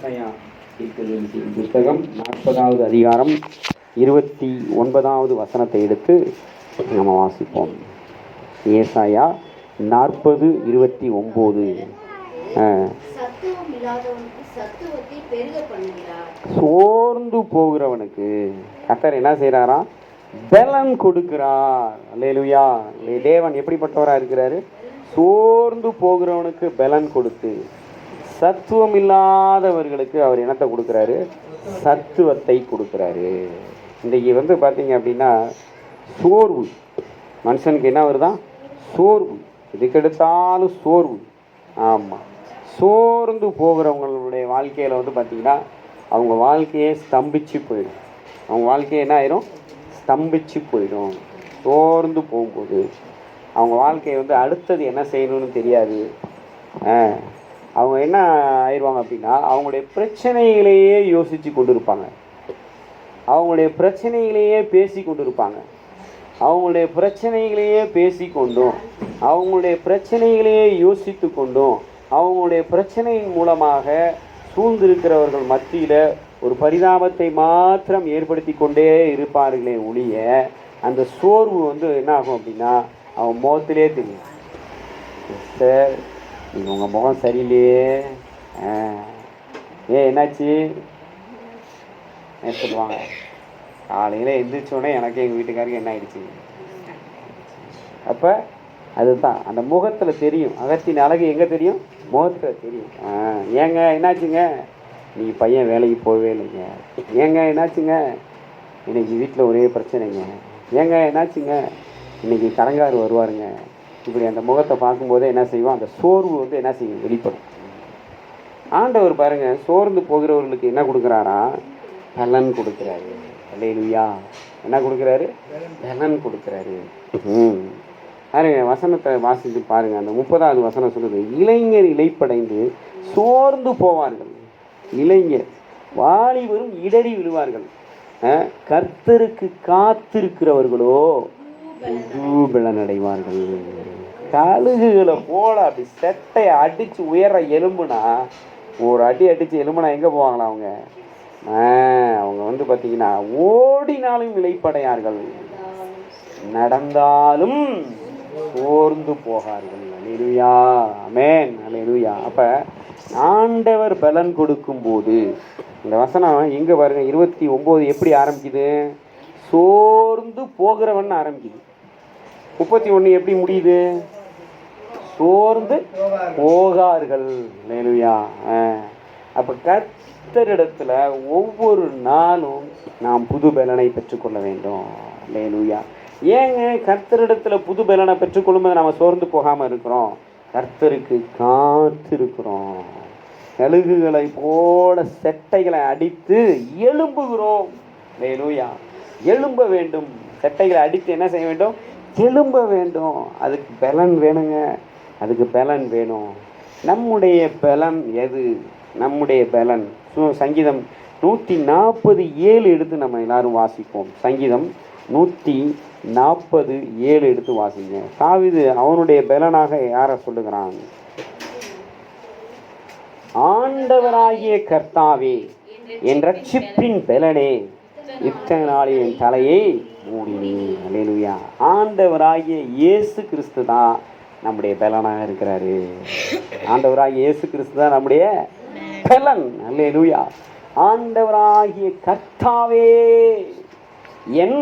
ஏசாயா தீர்க்கதரிசியின் புத்தகம் 40வது அதிகாரம் 29வது வசனத்தை எடுத்து நம்ம வாசிப்போம். ஏசாயா 40:29. சோர்ந்து போகிறவனுக்கு கர்த்தர் என்ன செய்கிறாராம்? பலன் கொடுக்கிறார். அல்லேலூயா. தேவன் எப்படிப்பட்டவராக இருக்கிறாரு? சோர்ந்து போகிறவனுக்கு பலன் கொடுத்து, சத்துவம் இல்லாதவர்களுக்கு அவர் என்னத்தை கொடுக்குறாரு? சத்துவத்தை கொடுக்குறாரு. இன்றைக்கி பார்த்தீங்க அப்படின்னா சோர்வு, மனுஷனுக்கு என்ன வருதான்? சோர்வு. இதுக்கெடுத்தாலும் சோர்வு. ஆமாம், சோர்ந்து போகிறவங்களுடைய வாழ்க்கையில் பார்த்திங்கன்னா அவங்க வாழ்க்கையே ஸ்தம்பிச்சு போயிடும். அவங்க வாழ்க்கையே என்ன ஆயிரும்? ஸ்தம்பிச்சு போயிடும். சோர்ந்து போகும்போது அவங்க வாழ்க்கையை அடுத்தது என்ன செய்யணும்னு தெரியாது. அவங்க என்ன ஆயிடுவாங்க அப்படின்னா அவங்களுடைய பிரச்சனைகளையே யோசித்து கொண்டு இருப்பாங்க, அவங்களுடைய பிரச்சனைகளையே பேசி கொண்டு இருப்பாங்க, அவங்களுடைய பிரச்சனைகளையே பேசிக்கொண்டும் அவங்களுடைய பிரச்சனைகளையே யோசித்து கொண்டும் அவங்களுடைய பிரச்சனையின் மூலமாக சூழ்ந்திருக்கிறவர்கள் மத்தியில் ஒரு பரிதாபத்தை மாத்திரம் ஏற்படுத்தி கொண்டே இருப்பார்களே ஒழிய அந்த சோர்வு என்ன ஆகும் அப்படின்னா அவன் முகத்திலே தெரியும். சார், நீங்கள் உங்கள் முகம் சரியில்லையே, என்னாச்சு சொல்லுவாங்க. காலையில் எந்திரிச்சோடனே எனக்கு எங்கள் வீட்டுக்காருக்கு என்ன ஆயிடுச்சு. அப்போ அதுதான் அந்த முகத்தில் தெரியும். அகத்தின் அழகு எங்கே தெரியும்? முகத்தில் தெரியும். ஏங்க என்னாச்சுங்க? நீ பையன் வேலைக்கு போகவே இல்லைங்க. ஏங்க என்னாச்சுங்க? இன்னைக்கு வீட்டில் ஒரே பிரச்சனைங்க. ஏங்க என்னாச்சுங்க? இன்றைக்கி கடங்கார் வருவாருங்க. இப்படி அந்த முகத்தை பார்க்கும்போதே என்ன செய்வோம்? அந்த சோர்வு என்ன செய்யும்? வெளிப்படும். ஆண்டவர் பாருங்கள், சோர்ந்து போகிறவர்களுக்கு என்ன கொடுக்குறாரா? பலன் கொடுக்குறாரு. அல்லேலூயா. என்ன கொடுக்குறாரு? பலன் கொடுக்குறாரு. பாருங்க, வசனத்தை வாசித்து பாருங்கள். அந்த 30வது வசனம் சொல்லுது, இளைஞர் இளைப்படைந்து சோர்ந்து போவார்கள், இளைஞர் வாலிபரும் இடறி விழுவார்கள், கர்த்தருக்கு காத்திருக்கிறவர்களோ புது பலன் அடைவார்கள். கழுகுகளை போல அப்படி செட்டையை அடித்து உயர எலும்புனா, ஒரு அடி அடித்து எலும்புனா எங்கே போவாங்களா அவங்க? அவங்க பார்த்தீங்கன்னா ஓடினாலும் இளைப்படையார்கள், நடந்தாலும் சோர்ந்து போகார்கள். அல்லேலூயா. ஆமென். அல்லேலூயா. அப்போ ஆண்டவர் பலன் கொடுக்கும்போது இந்த வசனம் எங்கே பாருங்க, 29 எப்படி ஆரம்பிக்குது? சோர்ந்து போகிறவன் ஆரம்பிக்குது. 31 எப்படி முடியுது? சோர்ந்து போகார்கள். அல்லேலூயா. அப்போ கர்த்தரிடத்தில் ஒவ்வொரு நாளும் நாம் புது பலனை பெற்றுக்கொள்ள வேண்டும். அல்லேலூயா. ஏங்க கர்த்தரிடத்தில் புது பலனை பெற்றுக்கொள்ளும்போது நம்ம சோர்ந்து போகாமல் இருக்கிறோம்? கர்த்தருக்கு காத்திருக்கிறோம். கழுகுகளை போல செட்டைகளை அடித்து எழும்புகிறோம். அல்லேலூயா. எழும்ப வேண்டும். செட்டைகளை அடித்து என்ன செய்ய வேண்டும்? எழும்ப வேண்டும். அதுக்கு பலன் வேணுங்க. அதுக்கு பலன் வேணும். நம்முடைய பலன் எது? நம்முடைய பலன் சங்கீதம் 147 எடுத்து நம்ம எல்லாரும் வாசிப்போம். சங்கீதம் 147 எடுத்து வாசிங்க. தாவீது அவனுடைய பலனாக யாரை சொல்லுகிறான்? ஆண்டவராகிய கர்த்தாவே, என் ரட்சிப்பின் பலனே, இத்தனை நாளில் என் தலையை மூடினீ. அல்லேலூயா. ஆண்டவராகிய இயேசு கிறிஸ்து தான் நம்முடைய பலனாக இருக்கிறாரு. ஆண்டவராகிய இயேசு கிறிஸ்து தான் நம்முடைய பலன். அல்லேலூயா. ஆண்டவராகிய கர்த்தாவே, என்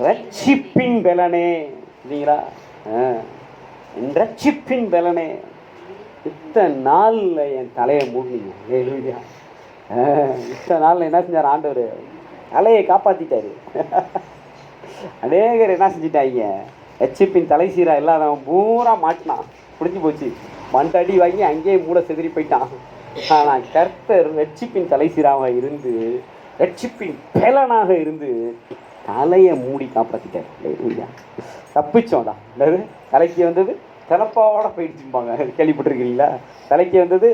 ரட்சிப்பின் பலனே. இல்லைங்களா? என் ரட்சிப்பின் பலனே, இத்தனை நாளில் என் தலையை மூடினீங்க. அல்லேலூயா. இத்தனை நாளில் என்ன செஞ்சார் ஆண்டவர்? தலையை காப்பாற்றிட்டாரு. அநேகர் என்ன செஞ்சிட்டாங்க? ரட்சிப்பின் தலை சீரா இல்லாதவன் பூரா மாட்டினான். பிடிச்சி போச்சு. மண்டடி வாங்கி அங்கேயே மூளை செதறி போயிட்டான். ஆனால் கர்த்தர் ரட்சிப்பின் தலை சீராக இருந்து, ரட்சிப்பின் பலனாக இருந்து தலையை மூடி காப்பாற்றிட்டார். இல்லையா? தப்பிச்சோம் தான். தலைக்கு வந்தது தலப்பாவோட போயிடுச்சுப்பாங்க. கேள்விப்பட்டிருக்கிறீங்களா? தலைக்கு வந்தது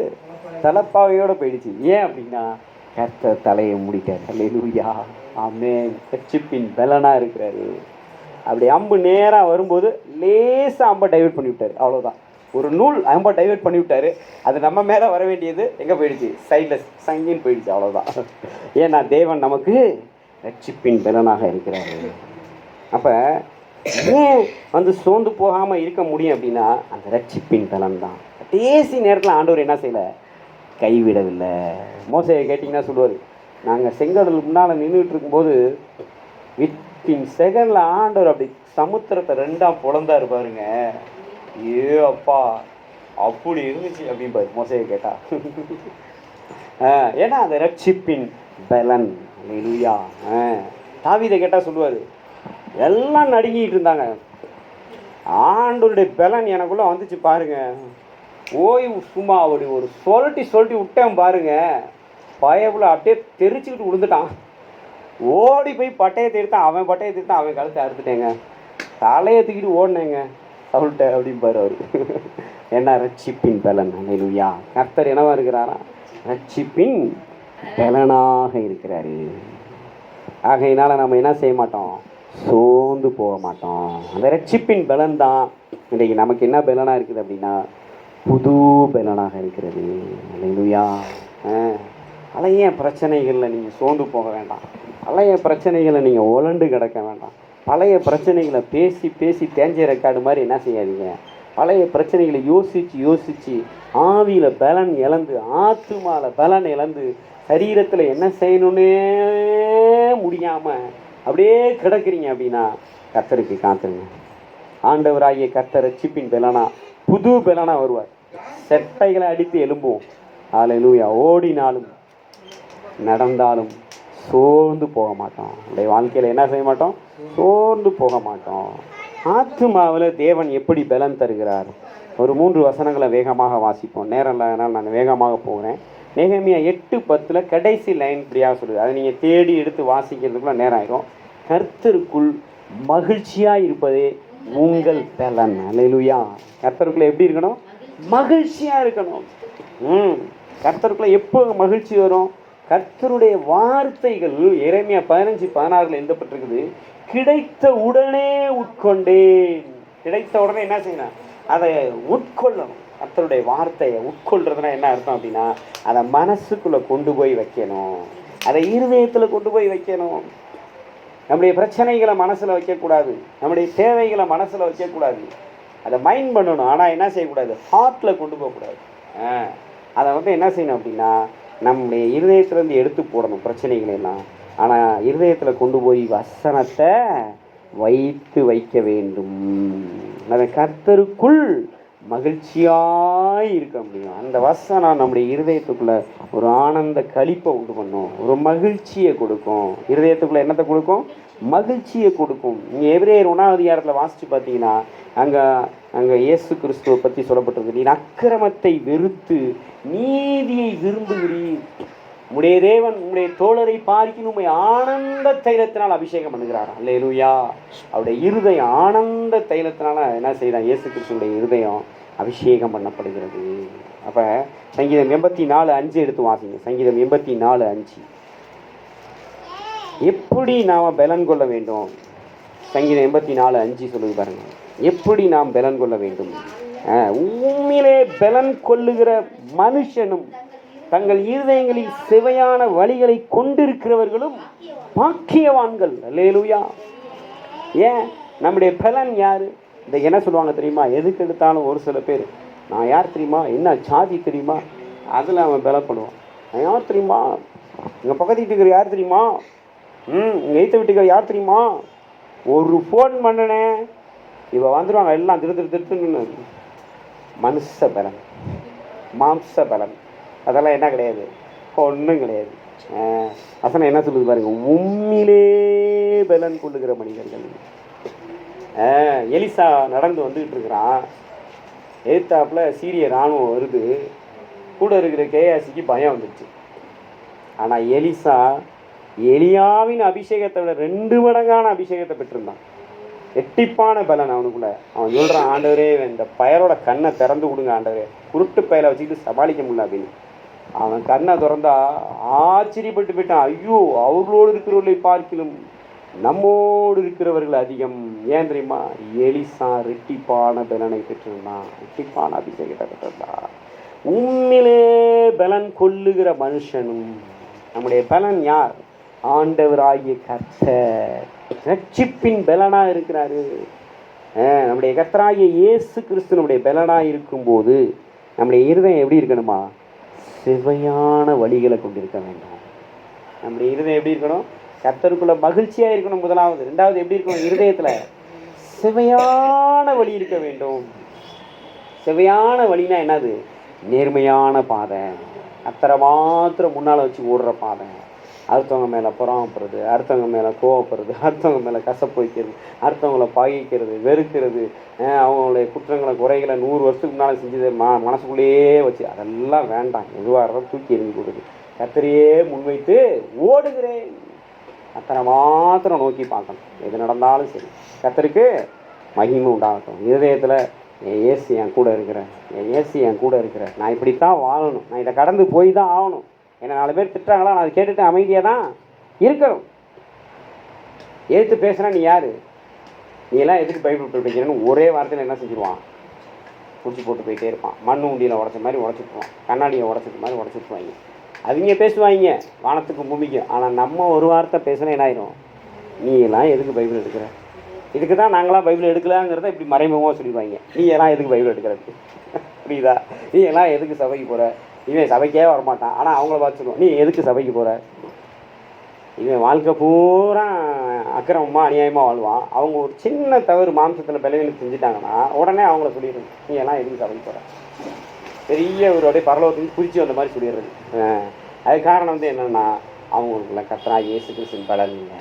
தலப்பாவையோடு போயிடுச்சு. ஏன் அப்படின்னா கர்த்தர் தலையை மூடிட்டார். அல்லேலூயா. ஆமென். ரட்சிப்பின் பலனாக இருக்கிறாரு. அப்படி அம்பு நேராக வரும்போது லேசாக அம்பை டைவர்ட் பண்ணி விட்டார். அவ்வளோதான். ஒரு நூல் ரொம்ப டைவெர்ட் பண்ணி விட்டாரு. அது நம்ம மேலே வர வேண்டியது எங்கே போயிடுச்சு? சைடில் சங்கின்னு போயிடுச்சு, அவ்வளோதான். ஏன்னா தேவன் நமக்கு ரட்சிப்பின் பலனாக இருக்கிறாரு. அப்போ ஏன் சோர்ந்து போகாமல் இருக்க முடியும் அப்படின்னா அந்த ரட்சிப்பின் பலன் தான். கடைசி நேரத்தில் ஆண்டவர் என்ன செய்யலை? கைவிடவில்லை. மோசையை கேட்டிங்கன்னா சொல்லுவார், நாங்கள் செங்கடல் முன்னால் நின்றுட்டு இருக்கும்போது வித்தின் செகண்டில் ஆண்டவர் அப்படி சமுத்திரத்தை ரெண்டாக பொழந்தாரு பாருங்க. ஏ அப்பா, அப்படி இருந்துச்சு அப்படின்பாரு மோசையை கேட்டா. ஏன்னா அந்த ரட்சிப்பின் பலன். அல்லேலூயா. தாவீதை கேட்டால் சொல்லுவார், எல்லாம் நடுங்கிட்டு இருந்தாங்க, ஆண்டவருடைய பலன் எனக்குள்ளே வந்துச்சு பாருங்க, ஓய்வு சும்மா அப்படி ஒரு சொல்லிட்டு விட்டேன் பாருங்க, பயப்புல அப்படியே தெரிச்சுக்கிட்டு விழுந்துட்டான். ஓடி போய் பட்டையை எடுத்தான், அவன் பட்டையை எடுத்தான், அவன் கழுத்தை அறுத்துட்டேங்க, தலையை தூக்கிட்டு ஓடினேங்க அவள்கிட்ட அப்படின்பாரு அவர். என்ன? ரட்சிப்பின் பலன். அல்லேலூயா. கர்த்தர் என்னவா இருக்கிறாரா? ரட்சிப்பின் பலனாக இருக்கிறாரு. ஆகையினால நம்ம என்ன செய்ய மாட்டோம்? சோர்ந்து போக மாட்டோம். அந்த ரட்சிப்பின் பலன் தான் இன்றைக்கு நமக்கு என்ன பலனாக இருக்குது அப்படின்னா புது பலனாக இருக்கிறது. அல்லேலூயா. பழைய பிரச்சனைகளில் நீங்கள் சோர்ந்து போக வேண்டாம். பழைய பிரச்சனைகளை நீங்கள் உலண்டு கிடக்க வேண்டாம். பழைய பிரச்சனைகளை பேசி பேசி தேஞ்ச ரெக்கார்டு மாதிரி என்ன செய்யாதீங்க. பழைய பிரச்சனைகளை யோசித்து ஆவியில் பலன் இழந்து, ஆத்துமாவில் பலன் இழந்து, சரீரத்தில் என்ன செய்யணுன்னே முடியாமல் அப்படியே கிடக்குறீங்க அப்படின்னா கர்த்தருக்கு காத்துருங்க. ஆண்டவராகிய கர்த்தர் ரட்சிப்பின் பலனா புது பலனா வருவார். செட்டைகளை அடித்து எழும்புவோம். அல்லேலூயா. ஓடினாலும் நடந்தாலும் சோர்ந்து போக மாட்டோம். நம்முடைய வாழ்க்கையில் என்ன செய்ய மாட்டோம்? சோர்ந்து போக மாட்டோம். ஆத்துமாவில் தேவன் எப்படி பலன் தருகிறார்? ஒரு 3 வசனங்களை வேகமாக வாசிப்போம். நேரம் இல்லாதனால் நான் வேகமாக போகிறேன். நெகேமியா 8:10 கடைசி லைன் இப்படியாக சொல்லுது. அதை நீங்கள் தேடி எடுத்து வாசிக்கிறதுக்குள்ள நேரம் ஆகிடும். கர்த்தருக்குள் மகிழ்ச்சியாக இருப்பதே உங்கள் பலன். அல்லேலூயா. கர்த்தருக்குள்ளே எப்படி இருக்கணும்? மகிழ்ச்சியாக இருக்கணும். கர்த்தருக்குள்ளே எப்போ மகிழ்ச்சி வரும்? கர்த்தருடைய வார்த்தைகள் எரேமியா 15:16 எழுதப்பட்டிருக்குது. கிடைத்த உடனே உட்கொண்டேன். கிடைத்த உடனே என்ன செய்யணும்? அதை உட்கொள்ளணும். கர்த்தருடைய வார்த்தையை உட்கொள்றதுனா என்ன அர்த்தம் அப்படின்னா அதை மனசுக்குள்ளே கொண்டு போய் வைக்கணும், அதை இருதயத்தில் கொண்டு போய் வைக்கணும். நம்முடைய பிரச்சனைகளை மனசில் வைக்கக்கூடாது, நம்முடைய தேவைகளை மனசில் வைக்கக்கூடாது, அதை மைண்ட் பண்ணணும். ஆனால் என்ன செய்யக்கூடாது? ஹார்ட்டில் கொண்டு போகக்கூடாது. அதை என்ன செய்யணும் அப்படின்னா நம்முடைய இருதயத்திலேருந்து எடுத்து போடணும் பிரச்சனைகள் எல்லாம். ஆனால் இருதயத்தில் கொண்டு போய் வசனத்தை வைக்க வேண்டும். அதை கர்த்தருக்குள் மகிழ்ச்சியாய் இருக்க முடியும். அந்த வசனம் நம்முடைய இருதயத்துக்குள்ளே ஒரு ஆனந்த களிப்பை உண்டு பண்ணும், ஒரு மகிழ்ச்சியை கொடுக்கும். இருதயத்துக்குள்ளே என்னத்தை கொடுக்கும்? மகிழ்ச்சியை கொடுக்கும். நீங்கள் எபிரேயர் 1ஆம் அதிகாரத்தில் வாசித்து பார்த்தீங்கன்னா அங்கே இயேசு கிறிஸ்துவை பற்றி சொல்லப்பட்டிருக்கு. நீ அக்கிரமத்தை வெறுத்து நீதியை விரும்புகிறீர், உம்முடைய தேவன் உம்முடைய தோழரை பார்க்கின் உம்மை ஆனந்த தைலத்தினால் அபிஷேகம் பண்ணுகிறார். அல்லேலூயா. அவருடைய இருதயம் ஆனந்த தைலத்தினால என்ன செய்யலாம்? இயேசு கிறிஸ்துடைய இருதயம் அபிஷேகம் பண்ணப்படுகிறது. அப்போ சங்கீதம் 84:5 எடுத்து வாசிங்க. சங்கீதம் 84:5 எப்படி நாம் பலன் கொள்ள வேண்டும்? சங்கீதம் 84:5 சொல்லுது பாருங்க. எப்படி நாம் பலன் கொள்ள வேண்டும்? உண்மையிலே பலன் கொள்ளுகிற மனுஷனும் தங்கள் இருதயங்களில் செவையான வழிகளை கொண்டிருக்கிறவர்களும் பாக்கியவான்கள். அல்லேலூயா. ஏன் நம்முடைய பலன் யார்? இந்த என்ன சொல்லுவாங்க தெரியுமா? எதுக்கு எடுத்தாலும் ஒரு சில பேர், நான் யார் தெரியுமா, என்ன சாதி தெரியுமா, அதில் அவன் பலப்படுவான். நான் யார் தெரியுமா, எங்கள் பக்கத்து வீட்டுக்கு யார் தெரியுமா, எங்கள் எய்த்த வீட்டுக்கு யார் தெரியுமா, ஒரு ஃபோன் பண்ணினே இவ வந்துடுவாங்க எல்லாம் திருத்துன்னு. மனுஷ பலன், மாம்ச பலன், அதெல்லாம் என்ன கிடையாது, ஒன்றும் கிடையாது. வசனம் என்ன சொல்லுது பாருங்க, உண்மையிலே பலன் கொள்ளுகிற மனிதர்கள். எலிசா நடந்து வந்துக்கிட்டு இருக்கிறான், எதிர்த்தாப்பில் சீரிய இராணுவம் வருது, கூட இருக்கிற கேயாசிக்கு பயம் வந்துடுச்சு. ஆனால் எலிசா எலியாவின் அபிஷேகத்தை விட 2 மடங்கான அபிஷேகத்தை பெற்றிருந்தான். எட்டிப்பான பலன் அவனுக்குள்ள. அவன் சொல்கிறான், ஆண்டவரே இந்த பயரோட கண்ணை திறந்து கொடுங்க ஆண்டவரே, குருட்டு பயலை வச்சுக்கிட்டு சமாளிக்க முடியல அப்படின்னு. அவன் கண்ணை திறந்தா ஆச்சரியப்பட்டு போயிட்டான். ஐயோ, அவர்களோடு இருக்கிறவர்களை பார்க்கிலும் நம்மோடு இருக்கிறவர்கள் அதிகம். ஏன் தெரியுமா? எலிசா ரெட்டிப்பான பலனை பெற்றிருந்தான், ரெட்டிப்பான அபிஷேகத்தை பெற்றிருந்தான். உண்மையிலே பலன் கொள்ளுகிற மனுஷனும், நம்முடைய பலன் யார்? ஆண்டவராகிய கர்த்தர் ரட்சிப்பின் பலனா இருக்கிறாரு. நம்முடைய கர்த்தராகிய இயேசு கிறிஸ்து நம்முடைய பலனா இருக்கும்போது நம்முடைய இருதயம் எப்படி இருக்கணுமா? செவையான வழிகளை கொண்டிருக்க வேண்டும். நம்முடைய இருதயம் எப்படி இருக்கணும்? கர்த்தருக்குள்ள மகிழ்ச்சியா இருக்கணும் முதலாவது. ரெண்டாவது எப்படி இருக்கணும்? இருதயத்துல செவையான வழி இருக்க வேண்டும். செவையான வழினா என்னது? நேர்மையான பாதை, கர்த்தரை மாத்திரம் முன்னால் வச்சு ஓடுற பாதை. அடுத்தவங்க மேலே பொறாமப்படுறது, அடுத்தவங்க மேலே கோவப்படுறது, அடுத்தவங்க மேலே கசப்பு வைக்கிறது, அடுத்தவங்களை பகைக்கிறது, வெறுக்கிறது, அவங்களுடைய குற்றங்களை குறைகளை 100 வருஷத்துக்கு முன்னால் செஞ்சது மனசுக்குள்ளேயே வச்சு, அதெல்லாம் வேண்டாம். எதுவாக இருந்தாலும் தூக்கி எறிஞ்சு கொடுக்குது. கர்த்தரையே முன்வைத்து ஓடுகிறேன். கர்த்தரை மாத்திரம் நோக்கி பார்க்கணும். எது நடந்தாலும் சரி கர்த்தருக்கு மகிமை உண்டாகட்டும். இருதயத்தில் என் இயேசு என் கூட இருக்கிறேன், என் இயேசு என் கூட இருக்கிறேன், நான் இப்படித்தான் வாழணும், நான் இதை கடந்து போய் தான் ஆகணும். ஏன்னா 4 பேர் திட்டுறாங்களா, நான் அதை கேட்டுட்டு அமைதியாக தான் இருக்கணும். எதிர்த்து பேசுனா நீ யார்? நீ எல்லாம் எதுக்கு பைபிள் படிக்கிறேன்னு ஒரே வாரத்தில் என்ன செஞ்சுருவான்? பிடிச்சி போட்டு போயிட்டே இருப்பான். மண் உண்டியில் உடச்ச மாதிரி உடச்சிட்டுருவான், கண்ணாடியை உடச்சது மாதிரி உடச்சிட்டுருவாங்க. அவங்க பேசுவாங்க வானத்துக்கும் பூமிக்கும். ஆனால் நம்ம ஒரு வார்த்தை பேசுனா என்ன ஆயிடும்? நீ எல்லாம் எதுக்கு பைபிள் எடுக்கிற? இதுக்கு தான் நாங்களாம் பைபிள் எடுக்கலாங்கிறத இப்படி மறைமுகமாக சொல்லிடுவாங்க. நீ எல்லாம் எதுக்கு பைபிள் எடுக்கிறது? புரியுதா? நீ எல்லாம் எதுக்கு சபைக்கு போகிற? இவன் சபைக்கே வரமாட்டான், ஆனால் அவங்கள பார்த்துருவோம். நீ எதுக்கு சபைக்கு போகிற? இவன் வாழ்க்கை பூரா அக்கிரமமாக அநியாயமாக வாழ்வான். அவங்க ஒரு சின்ன தவறு மாம்சத்தில் பலவீனம் செஞ்சுட்டாங்கன்னா உடனே அவங்கள சொல்லிடுறது, நீ எல்லாம் எதுக்கு சபைக்கு போகிற? பெரிய ஒரு அப்படியே பரலோகத்துக்கு குறித்து வந்த மாதிரி சொல்லிடுறது. அதுக்கு காரணம் வந்து என்னென்னா, அவங்களுக்குள்ள கர்த்தராகிய இயேசு கிறிஸ்துவின் பலன் இல்லை.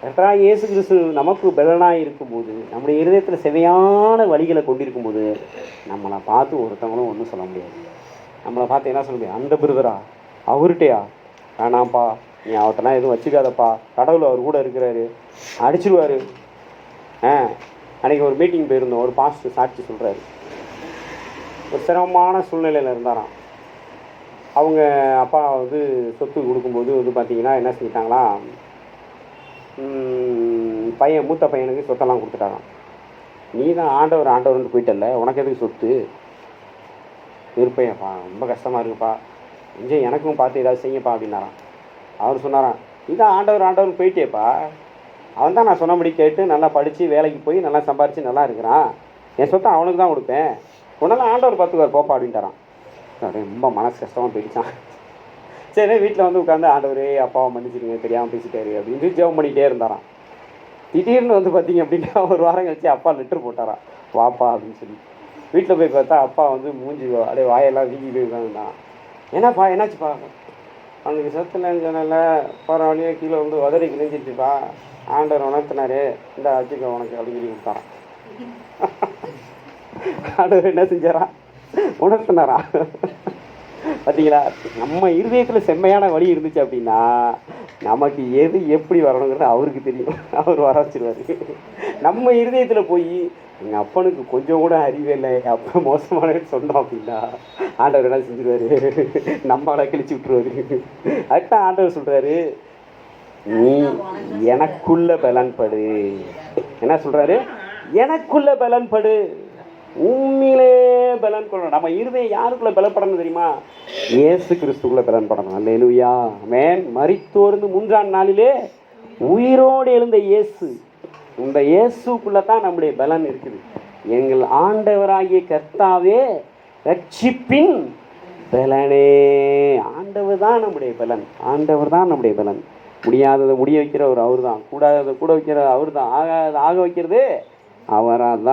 கர்த்தராகிய இயேசு கிறிஸ்து நமக்கு பலனாக இருக்கும்போது, நம்முடைய இருதயத்தில் செவையான வழிகளை கொண்டிருக்கும்போது, நம்மளை பார்த்து ஒருத்தவங்களும் ஒன்றும் சொல்ல முடியாது. நம்மளை பார்த்து என்ன சொல்ல முடியாது? அந்த பிரதரா, அவர்கிட்டையா? வேணாம்ப்பா, நீ அவர்கிட்டலாம் எதுவும் வச்சுக்காதப்பா, கடவுள் அவர் கூட இருக்கிறாரு, அடிச்சிடுவார். அன்றைக்கி ஒரு மீட்டிங் போயிருந்தோம். ஒரு பாஸ்டர் சாட்சி சொல்கிறாரு. ஒரு சிரமமான சூழ்நிலையில் இருந்தாராம். அவங்க அப்பா வந்து சொத்து கொடுக்கும்போது வந்து பார்த்திங்கன்னா என்ன செஞ்சிட்டாங்களா, மூத்த பையனுக்கு சொத்தெல்லாம் கொடுத்துட்டாராம். நீ தான் ஆண்டவர்னு போயிட்டல, உனக்கு எதுக்கு சொத்து? இருப்பேன்ப்பா, ரொம்ப கஷ்டமாக இருக்குப்பா, கொஞ்சம் எனக்கும் பார்த்து ஏதாவது செய்யப்பா அப்படின்னாராம். அவர் சொன்னாராம், நீ தான் ஆண்டவர்னு போயிட்டேப்பா, அவன் தான் நான் சொன்னபடி கேட்டு நல்லா படித்து வேலைக்கு போய் நல்லா சம்பாரித்து நல்லா இருக்கிறான், என் சொத்தை அவனுக்கு தான் கொடுப்பேன், உடனே ஆண்டவர் பார்த்துக்குவார் போப்பா அப்படின்ட்டாரான். ரொம்ப மனசு கஷ்டமாக போயிடுச்சான். சரி, வீட்டில் வந்து உட்காந்து ஆண்டவரே அப்பாவை மன்னிச்சிருங்க, தெரியாமல் பேசிட்டாரு அப்படின்னு ஜெபம் பண்ணிகிட்டே இருந்தாராம். திடீர்னு வந்து பார்த்தீங்க அப்படின்னா ஒரு வாரம் கழிச்சு அப்பா லெட்டர் போட்டாராம், வாப்பா அப்படின்னு சொல்லி. வீட்டில் போய் பார்த்தா அப்பா வந்து மூஞ்சி அப்படியே வாயெல்லாம் வீங்கி போய் உட்காந்துதான். ஏன்னாப்பா என்னாச்சுப்பா? அவனுக்கு சத்துல சொன்னால போகிற வழியே கீழே வந்து உதறி கிழிஞ்சிருச்சுப்பா, ஆண்டவர் உணர்த்தினாரு, இந்த அச்சுக்க உனக்கு அப்படின்னு சொல்லி கொடுத்தாரான். ஆண்டவர் என்ன செஞ்சாரா? உணர்த்தினாரா? பார்த்தீங்களா? நம்ம இருதயத்தில் செம்மையான வழி இருந்துச்சு அப்படின்னா நமக்கு எது எப்படி வரணுங்கிறது அவருக்கு தெரியும், அவர் வர வச்சிருவார். நம்ம இருதயத்தில் போய் எங்கள் அப்பனுக்கு கொஞ்சம் கூட அறிவே இல்லை, எங்கள் அப்பா மோசமானன்னு சொன்னோம் அப்படின்னா ஆண்டவர் என்ன செஞ்சிருவார்? நம்மளை கிழிச்சு விட்டுருவாரு. அதுதான் ஆண்டவர் சொல்கிறாரு, நீ எனக்குள்ள பலன்படு. என்ன சொல்கிறாரு? எனக்குள்ள பலன்படு. உண்மையிலே பலன் கொள்ளணும். நம்ம இருதயம் யாருக்குள்ள பலப்படணும் தெரியுமா? இயேசு கிறிஸ்துக்குள்ள பலன்படணும். அல்லேலூயா, ஆமென். மரித்தோர்ந்து 3ஆம் நாளிலே உயிரோடு எழுந்த இயேசு, இந்த இயேசுக்குள்ள தான் நம்முடைய பலன் இருக்குது. எங்கள் ஆண்டவராகிய கர்த்தாவே ரட்சிப்பின் பலனே. ஆண்டவர் தான் நம்முடைய பலன், ஆண்டவர் தான் நம்முடைய பலன். முடியாததை முடிய வைக்கிறவர் அவர் தான், கூடாததை கூட வைக்கிறவர் அவர் தான், ஆகாததை ஆக வைக்கிறது அவரால்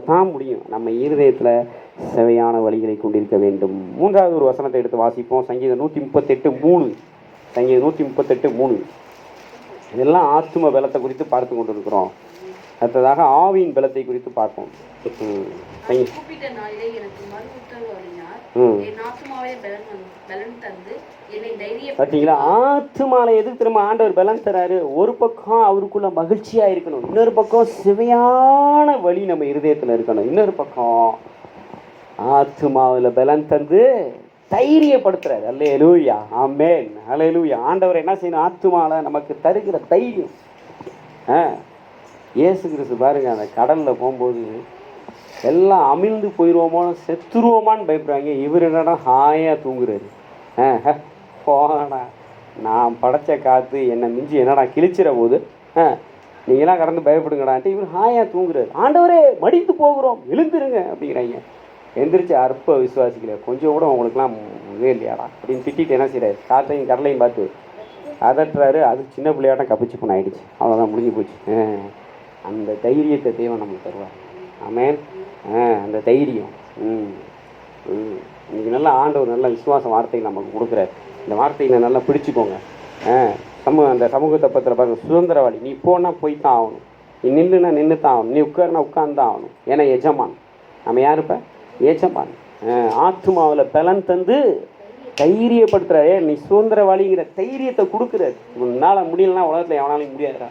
தான் முடியும். நம்ம இருதயத்தில் செவையான வழிகளை கொண்டிருக்க வேண்டும். 3வது ஒரு வசனத்தை எடுத்து வாசிப்போம். சங்கீதம் 138:3. சங்கீதம் 138:3. இதெல்லாம் ஆத்தும பலத்தை குறித்து பார்த்து கொண்டு இருக்கிறோம். அடுத்ததாக ஆவியின் பலத்தை குறித்து பார்ப்போம். பார்த்தீங்களா? ஆத்துமால எதுக்கு திரும்ப ஆண்டவர் பலன் தராரு? ஒரு பக்கம் அவருக்குள்ள மகிழ்ச்சியா இருக்கணும், இன்னொரு பக்கம் செவையான வழி நம்ம இருதயத்துல இருக்கணும், இன்னொரு பக்கம் ஆத்துமாவில் பலன் தந்து தைரியப்படுத்துறாரு. அல்லேலூயா, ஆமென், அல்லேலூயா. ஆண்டவர் என்ன செய்யணும்? ஆத்துமால நமக்கு தருகிற தைரியம், ஆ இயேசு கிறிஸ்து பாருங்கள், அந்த கடலில் போகும்போது எல்லாம் அமிழ்ந்து போயிடுவோமோ செத்துருவோமான்னு பயப்படுறாங்க. இவர் என்னடா ஹாயாக தூங்குறாரு. போகடா, நான் படைச்ச காற்று என்னை மிஞ்சி என்னடா கிழிச்சிட போது, நீங்களாம் கடந்து பயப்படுங்கடான்ட்டு இவர் ஹாயாக தூங்குறாரு. ஆண்டவரே மடித்து போகிறோம், எழுந்துருங்க அப்படிங்கிறாங்க. எந்திரிச்சு அற்ப விசுவாசிக்கல, கொஞ்சம் கூட உங்களுக்குலாம் இதே இல்லையாடா அப்படின்னு திட்டிட்டு என்ன செய்கிறாரு, காற்றையும் கடலையும் பார்த்து அதட்டுறாரு. அது சின்ன பிள்ளையாட்டம் கப்பிச்சு பண்ண ஆகிடுச்சு. அவ்வளோதான், முடிஞ்சு போச்சு. அந்த தைரியத்தை தேவன் நமக்கு தருவார். ஆமென். அந்த தைரியம் இன்னைக்கு நல்லா ஆண்டவர் நல்ல விசுவாச வார்த்தையை நமக்கு கொடுக்குறாரு. இந்த வார்த்தையை நல்லா பிடிச்சிக்கோங்க. அந்த சமூகத்தை பற்றில பாருங்கள், சுதந்திரவாளி. நீ போனால் போய் தான் ஆகணும், நீ நின்றுனா நின்று தான் ஆகணும், நீ உட்காருனா உட்கார்ந்து தான் ஆகணும். ஏன்னா எஜமான் நம்ம யார்? இப்போ எஜமான். ஆத்துமாவில் பலன் தந்து தைரியப்படுத்துகிறாரே, நீ சுதந்திரவாளிங்கிற தைரியத்தை கொடுக்குறாரு. உன்னால் முடியலன்னா உலகத்தில் எவனாலையும் முடியாதுடா.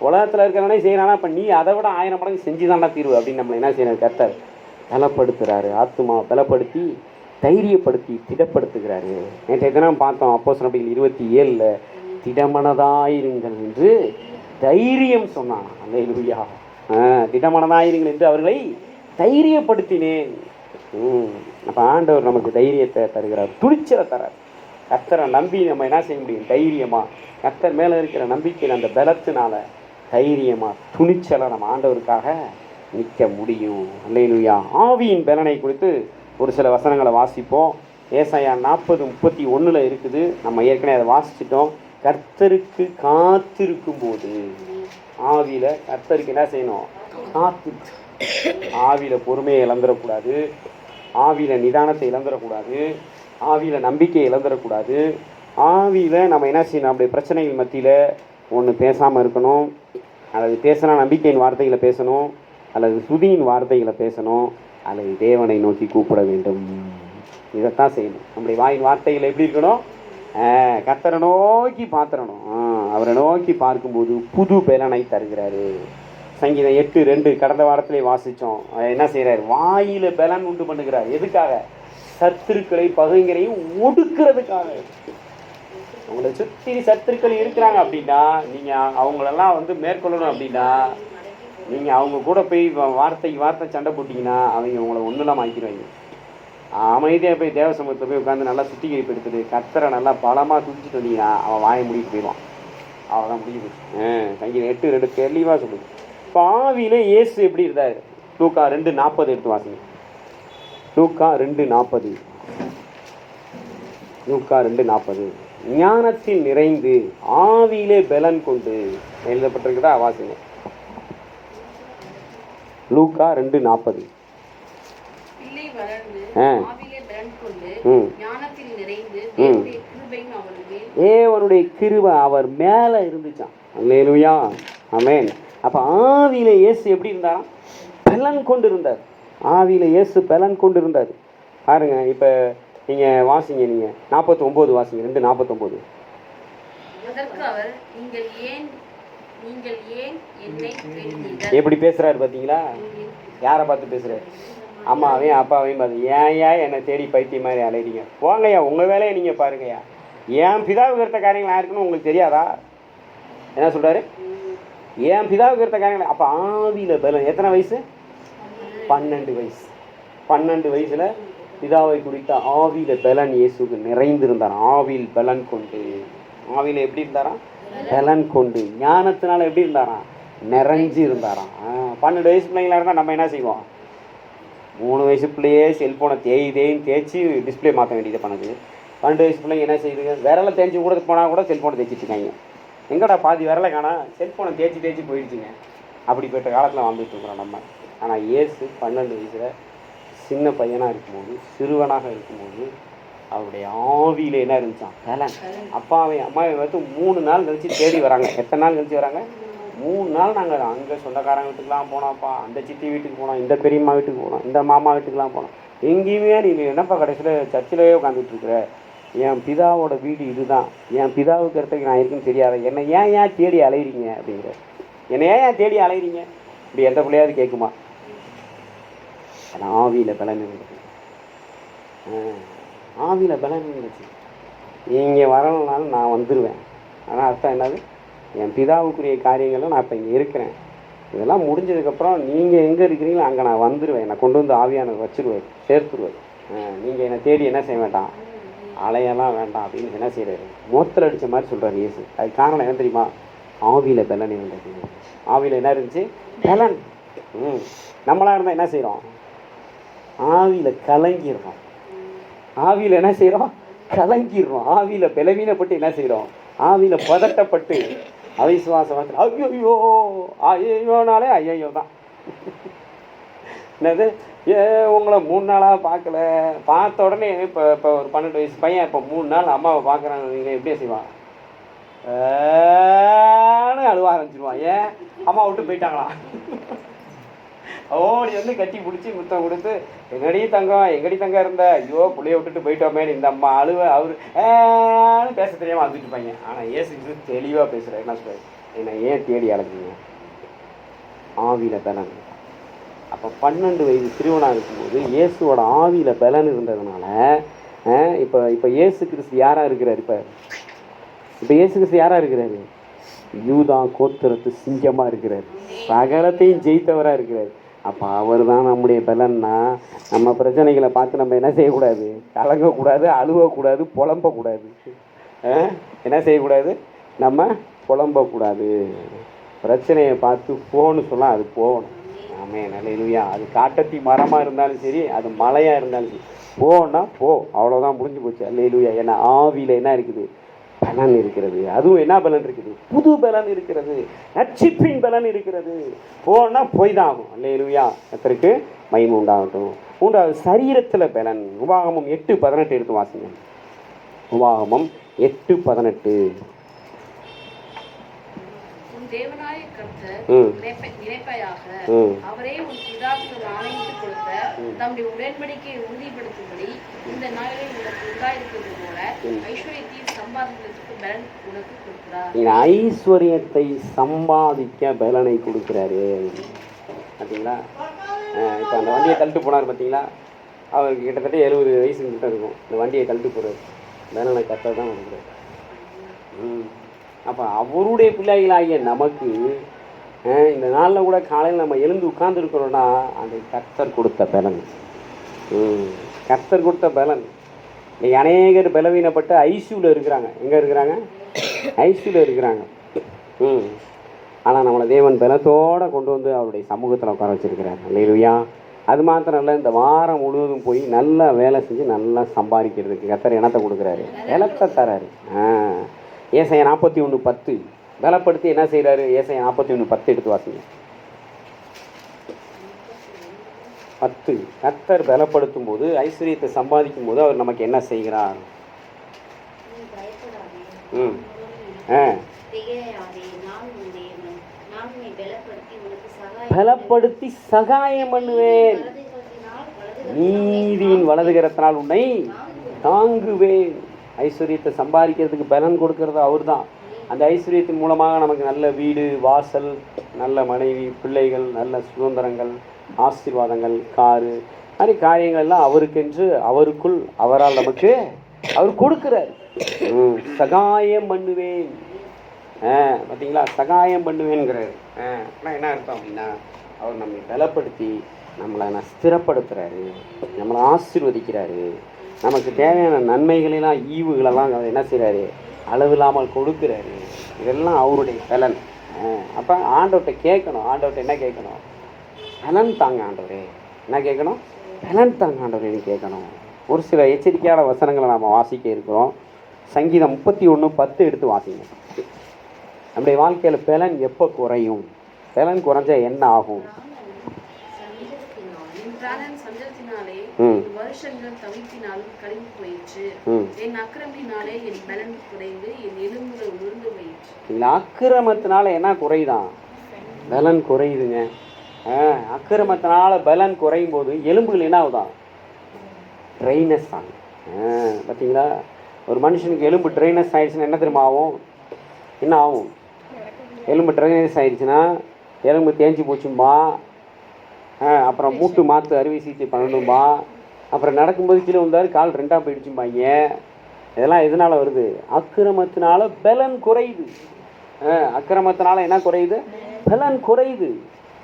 உலகத்தில் இருக்கிறவனே செய்யறானா, இப்போ நீ அதை விட 1000 மடங்கு செஞ்சு தாண்டா தீர்வு அப்படின்னு நம்மளை என்ன செய்யணும், கர்த்தர் பலப்படுத்துகிறாரு. ஆத்துமாவை பலப்படுத்தி தைரியப்படுத்தி திடப்படுத்துகிறாரு. நேற்றைய தினம் பார்த்தோம், அப்போஸ்தலர்கள் 27 திடமனதாயிருங்கள் என்று தைரியம் சொன்னான். அல்லேலூயா. திடமனதாயிருங்கள் என்று அவர்களை தைரியப்படுத்தினேன். அப்போ ஆண்டவர் நமக்கு தைரியத்தை தருகிறார், துணிச்சலை தரார். கர்த்தரை நம்பி நம்ம என்ன செய்ய முடியும், தைரியமாக கர்த்தர் மேலே இருக்கிற நம்பிக்கையில் அந்த பலத்தினால தைரியமாக துணிச்சலை நம்ம ஆண்டவருக்காக நிற்க முடியும். அல்லேலூயா. ஆவியின் பலனை குறித்து ஒரு சில வசனங்களை வாசிப்போம். ஏசாயா 40:31 இருக்குது. நம்ம ஏற்கனவே அதை வாசிச்சிட்டோம். கர்த்தருக்கு காத்திருக்கும் போது ஆவியில் கர்த்தருக்கு என்ன செய்யணும், காத்திருக்கு. ஆவியில் பொறுமையை இழந்துடக்கூடாது, ஆவியில் நிதானத்தை இழந்துடக்கூடாது, ஆவியில் நம்பிக்கையை இழந்துடக்கூடாது. ஆவியில் நம்ம என்ன செய்யணும், நம்முடைய பிரச்சனைகள் மத்தியில் ஒன்று பேசாமல் இருக்கணும், அல்லது பேசினா நம்பிக்கையின் வார்த்தைகளை பேசணும், அல்லது சுதியின் வார்த்தைகளை பேசணும், அல்லது தேவனை நோக்கி கூப்பிட வேண்டும். இதைத்தான் செய்யணும். நம்முடைய வாயின் வார்த்தைகள் எப்படி இருக்கணும், கர்த்தரை நோக்கி பார்த்துடணும். அவரை நோக்கி பார்க்கும்போது புது பலனை தருகிறாரு. சங்கீதம் 8:2 கடந்த வாரத்திலே வாசித்தோம். என்ன செய்கிறார், வாயில் பலன் உண்டு பண்ணுகிறார். எதுக்காக? சத்துருக்களை பகைங்கரையும் ஒடுக்கிறதுக்காக. உங்களை சுற்றி சத்துருக்கள் இருக்கிறாங்க அப்படின்னா, நீங்கள் அவங்களெல்லாம் மேற்கொள்ளணும் அப்படின்னா, நீங்கள் அவங்க கூட போய் வார்த்தைக்கு வார்த்தை சண்டை போட்டிங்கன்னா அவங்க உங்களை ஒன்றுலாம் ஆக்கிடுவாங்க. அமைதியாக போய் தேவ சமூகத்தில் போய் உட்காந்து நல்லா சுத்திகரிப்பு எடுத்துட்டு கர்த்தரை நல்லா பலமாக துடிச்சிட்டு வந்தீங்கன்னா அவன் வாயை முடிட்டு போயிடுவான். அவதான் முடியுது. சங்கீதம் 8:2 தெளிவாக சொல்லுது. இப்போ ஆவியில் இயேசு எப்படி இருந்தார்? லூக்கா 2:40 எடுத்து வாசிங்க. லூக்கா 2:40. லூக்கா 2:40. ஞானத்தில் நிறைந்து ஆவியிலே பலன் கொண்டு எழுதப்பட்டிருக்குதா? வாசிங்க. லூக்கா 2:40. தேவனுடைய கிருபை அவர் மேலே இருந்துச்சான். அல்லேலூயா. ஆமென். அப்போ ஆவியில இயேசு எப்படி இருந்தாராம்? பலன் கொண்டு இருந்தார். ஆவியில இயேசு பலன் கொண்டு இருந்தார். பாருங்க, இப்போ நீங்கள் வாசிங்க, நீங்கள் 49 வாசிங்க. 2:49. எப்படி பேசுகிறாரு பார்த்தீங்களா? யாரை பார்த்து பேசுகிறாரு? அம்மாவையும் அப்பாவையும் பார்த்து, ஏன் என்னை தேடி பைத்திய மாதிரி அலையிறீங்க? போங்கய்யா, உங்கள் வேலையை நீங்கள் பாருங்கய்யா. ஏன் பிதாவுக்கு இருந்த காரியங்கள் யாருக்குன்னு உங்களுக்கு தெரியாதா? என்ன சொல்கிறாரு? ஏன் பிதாவுக்கு இருந்த காரியங்கள். அப்போ ஆவியில் பலன். எத்தனை வயசு? 12 வயசு. 12 வயசில் பிதாவை குறித்த ஆவியில் பலன் இயேசுக்கு நிறைந்திருந்தார். ஆவியில் பலன் கொண்டு. ஆவியில் எப்படி இருந்தாராம்? பலன் கொண்டு. ஞானத்தினால எப்படி இருந்தாராம்? நிறைஞ்சு இருந்தாராம். 12 வயசு பிள்ளைங்களா இருந்தால் நம்ம என்ன செய்வோம்? 3 வயசு பிள்ளையே செல்ஃபோனை தேய்ச்சி டிஸ்பிளே மாற்ற வேண்டியது பண்ணுது. 12 வயசு பிள்ளைங்க என்ன செய்யுதுங்க? விரலை தேய்ச்சி கூட போனால் கூட செல்ஃபோனை தேய்ச்சிட்ருக்காங்க. எங்கடா பாதி விரலை காணா? செல்ஃபோனை தேய்ச்சி போயிடுச்சுங்க. அப்படிப்பட்ட காலத்தில் வாழ்ந்துட்டு இருக்கிறோம் நம்ம. ஆனால் இயேசு 12 வயசில் சின்ன பையனாக இருக்கும்போது, சிறுவனாக இருக்கும்போது அவருடைய ஆவியில் என்ன இருந்துச்சான்? பலன். அப்பாவை அம்மாவை பார்த்து 3 நாள் கழித்து தேடி வராங்க. எத்தனை நாள் கழித்து வராங்க? 3 நாள். நாங்கள் அங்கே சொந்தக்காரங்க வீட்டுக்கெலாம் போனோம்ப்பா, அந்த சித்தி வீட்டுக்கு போனோம், இந்த பெரியம்மா வீட்டுக்கு போனோம், இந்த மாமா வீட்டுக்கெலாம் போனோம். எங்கேயுமே நீ என்னப்பா கடைசியில் சர்ச்சிலேயே உட்காந்துட்ருக்குற? என் பிதாவோட வீடு இதுதான், என் பிதாவுக்கு இடத்துக்கு நான் இருக்குன்னு தெரியாத, என்னை ஏன் தேடி அலையிறீங்க அப்படிங்கிற. என்னை ஏன் தேடி அலையிறீங்க இப்படி எந்த பிள்ளையாவது கேட்குமா? ஆவியில் பலன் இருந்துச்சு. ஆவியில் பலன் இருந்துச்சு. நீங்கள் வரணுனாலும் நான் வந்துடுவேன். ஆனால் அர்த்தம் என்னது? என் பிதாவுக்குரிய காரியங்கள்லாம் நான் இப்போ இங்கே இருக்கிறேன். இதெல்லாம் முடிஞ்சதுக்கப்புறம் நீங்கள் எங்கே இருக்கிறீங்களோ அங்கே நான் வந்துடுவேன். என்னை கொண்டு வந்து ஆவியானவர் வச்சுருவார், சேர்த்துருவார். நீங்கள் என்னை தேடி என்ன செய்ய வேண்டாம், அலையெல்லாம் வேண்டாம் அப்படின்னு என்ன செய்கிறாரு, மொத்தல் அடித்த மாதிரி சொல்கிறார் இயேசு. அதுக்கு காரணம் என்ன தெரியுமா? ஆவியில் பலன் இருந்தது. ஆவியில் என்ன இருந்துச்சு? பலன். நம்மளாக இருந்தால் என்ன செய்கிறோம்? ஆவியில் கலங்கிடுறோம். ஆவியில் என்ன செய்கிறோம்? கலங்கிடுறோம். ஆவியில் பலவீனப்பட்டு என்ன செய்கிறோம்? ஆவியில் பதட்டப்பட்டு அவிசுவாசம் ஐயோ ஐயோனாலே ஐயோ தான். என்னது, உங்களை 3 நாளாக பார்க்கல, பார்த்த உடனே இப்போ ஒரு 12 வயசு பையன் இப்போ 3 நாள் அம்மாவை பார்க்குறாங்க, நீங்கள் எப்படியே செய்வான்? அழுவ ஆரம்பிச்சிருவான். ஏன்? அம்மா விட்டு போயிட்டாங்களா? ஓடி வந்து கட்டி பிடிச்சி முத்தம் கொடுத்து, எங்கடி தங்கம் இருந்த, ஐயோ பிள்ளைய விட்டுட்டு போயிட்டோமேனு இந்த அம்மா அழுவ. அவரு பேச தெரியாமல் அழுதுட்டு இருப்பாங்க. ஆனால் ஏசு தெளிவாக பேசுகிறார். என்ன சொல்கிறார்? என்னை ஏன் தேடி அழைச்சிங்க? ஆவியில் பலன். அப்போ 12 வயது சிறுவனாக இருக்கும்போது இயேசுவோட ஆவியில் பலன் இருந்ததுனால இப்போ இயேசு கிறிஸ்து யாராக இருக்கிறார்? இப்போ இயேசு கிறிஸ்து யாராக இருக்கிறாரு? யூதா கோத்திரத்து சிங்கமாக இருக்கிறார். சகலத்தையும் ஜெயித்தவராக இருக்கிறார். அப்போ அவர் தான் நம்முடைய பலன்னா, நம்ம பிரச்சனைகளை பார்த்து நம்ம என்ன செய்யக்கூடாது? கலங்கக்கூடாது, அழுவக்கூடாது, புலம்பக்கூடாது. என்ன செய்யக்கூடாது? நம்ம புலம்பக்கூடாது. பிரச்சனையை பார்த்து போன்னு சொன்னால் அது போகணும். ஆமே, நல்ல. அது காட்டத்தி மரமாக இருந்தாலும் சரி, அது மலையாக இருந்தாலும் சரி, போனா போ, அவ்வளோதான், முடிஞ்சு போச்சு. அல்லேலூயா. ஏன்னா ஆவியில் என்ன இருக்குது? பலன் இருக்கிறது. அதுவும் என்ன பலன் இருக்குது? புது பலன் இருக்கிறது, ரட்சிப்பின் பலன் இருக்கிறது. போனா போய் தான் ஆகும். அல்லேலூயா. கர்த்தருக்கு மகிமை உண்டாகட்டும். 3வது சரீரத்தில் பலன். உபாகமம் 8:18 எடுத்து வாசிங்க. உபாகமம் 8:18. தேவனாய கர்த்தர் நினைப்பாயாக, அவரே உன் பிதாக்களுக்கு ஆணையிட்டு கொடுத்த தம்முடைய உடன்படிக்கையை உறுதிப்படுத்தும்படி இந்த நாளில் உனக்கு உண்டாயிருக்கிறது போல ஐஸ்வர்யத்தை சம்பாதிக்கிறதுக்கு பலன் உனக்கு கொடுக்கிறார். ஐஸ்வர்யத்தை சம்பாதிக்க பலனை கொடுக்கிறாரு. பார்த்தீங்களா? இப்போ அந்த வண்டியை தள்ளிட்டு போனார் பார்த்தீங்களா? அவருக்கு கிட்டத்தட்ட 70 வயசு கிட்ட இருக்கும். இந்த வண்டியை தள்ளிட்டு போகிறார். பலனை கர்த்தர் தான் கொடுக்குறாரு. அப்போ அவருடைய பிள்ளைகளாகிய நமக்கு இந்த நாளில் கூட காலையில் நம்ம எழுந்து உட்கார்ந்துருக்கிறோன்னா அந்த கர்த்தர் கொடுத்த பலன். கர்த்தர் கொடுத்த பலன். இன்னைக்கு அநேகர் பலவீனப்பட்டு ஐசியூவில் இருக்கிறாங்க. எங்கே இருக்கிறாங்க? ஐசியூவில் இருக்கிறாங்க. ஆனால் நம்மளை தேவன் பலத்தோடு கொண்டு வந்து அவருடைய சமூகத்தில் உட்கார வச்சுருக்கிறார். அல்லேலூயா. அது மாத்திரம் இல்லை, இந்த வாரம் முழுவதும் போய் நல்லா வேலை செஞ்சு நல்லா சம்பாதிக்கிறதுக்கு கர்த்தர் இனத்தை கொடுக்குறாரு, இலத்தை தராரு. ஏசாயா 41:10 பலப்படுத்தி என்ன செய்கிறாரு? ஏசாயா 41:10 எடுத்து வாசிங்க. 10. கர்த்தர் பலப்படுத்தும் போது, ஐஸ்வர்யத்தை சம்பாதிக்கும் போது அவர் நமக்கு என்ன செய்கிறார்? பலப்படுத்தி சகாயம் பண்ணுவேன், நீதியின் வலதுகரத்தினால் உன்னை தாங்குவேன். ஐஸ்வர்யத்தை சம்பாதிக்கிறதுக்கு பலன் கொடுக்கறது அவர் தான். அந்த ஐஸ்வர்யத்தின் மூலமாக நமக்கு நல்ல வீடு, வாசல், நல்ல மனைவி, பிள்ளைகள், நல்ல சுதந்திரங்கள், ஆசீர்வாதங்கள், காரு, மாதிரி காரியங்கள்லாம் அவருக்கென்று அவருக்குள் அவரால் நமக்கு அவர் கொடுக்குறார். சகாயம் பண்ணுவேன். பார்த்தீங்களா? சகாயம் பண்ணுவேங்கிறார். ஆனால் என்ன அர்த்தம் அப்படின்னா, அவர் நம்மை பலப்படுத்தி நம்மளை ஸ்திரப்படுத்துகிறாரு, நம்மளை ஆசீர்வதிக்கிறாரு, நமக்கு தேவையான நன்மைகளெல்லாம் ஈவுகளெல்லாம் அவர் என்ன செய்கிறாரு? அளவில்லாமல் கொடுக்குறாரு. இதெல்லாம் அவருடைய பலன். அப்போ ஆண்டவர்கிட்ட கேட்கணும். ஆண்டவர்கிட்ட என்ன கேட்கணும்? பலன் தாங்க ஆண்டவரே. என்ன கேட்கணும்? பலன் தாங்க ஆண்டவரேன்னு கேட்கணும். ஒரு சில எச்சரிக்கையான வசனங்களை நாம் வாசிக்க இருக்கிறோம். சங்கீதம் 31:10 எடுத்து வாசிங்க. நம்முடைய வாழ்க்கையில் பலன் எப்போ குறையும்? பலன் குறைஞ்சா என்ன ஆகும்? வருஷங்கள் தவிப்பினாலும் கழிந்து போயிற்று. என் அக்கிரமத்தினாலே என் பலன் குறைந்து என் எலும்புகள் உருண்டு போயிற்று. இந்த அக்கிரமத்தினால என்ன குறையுதான்? பலன் குறையுதுங்க. அக்கிரமத்தினால பலன் குறையும் போது எலும்புகள் என்ன ஆகுதான்? ட்ரைனஸ் ஆகும். பார்த்தீங்களா? ஒரு மனுஷனுக்கு எலும்பு ட்ரைனஸ் ஆயிடுச்சுன்னா என்ன தெரியுமா ஆகும்? என்ன ஆகும்? எலும்பு ட்ரைனஸ் ஆயிடுச்சுன்னா எலும்பு தேஞ்சி போச்சும்பா, அப்புறம் மூட்டு மாற்று அறுவை சிகிச்சை பண்ணணும்பா, அப்புறம் நடக்கும்போது கீழே வந்தார் கால் 2ஆக போயிடுச்சும்பாங்க. இதெல்லாம் எதனால் வருது? அக்கிரமத்தினால பலன் குறையுது. அக்கிரமத்தினால என்ன குறையுது? பலன் குறையுது.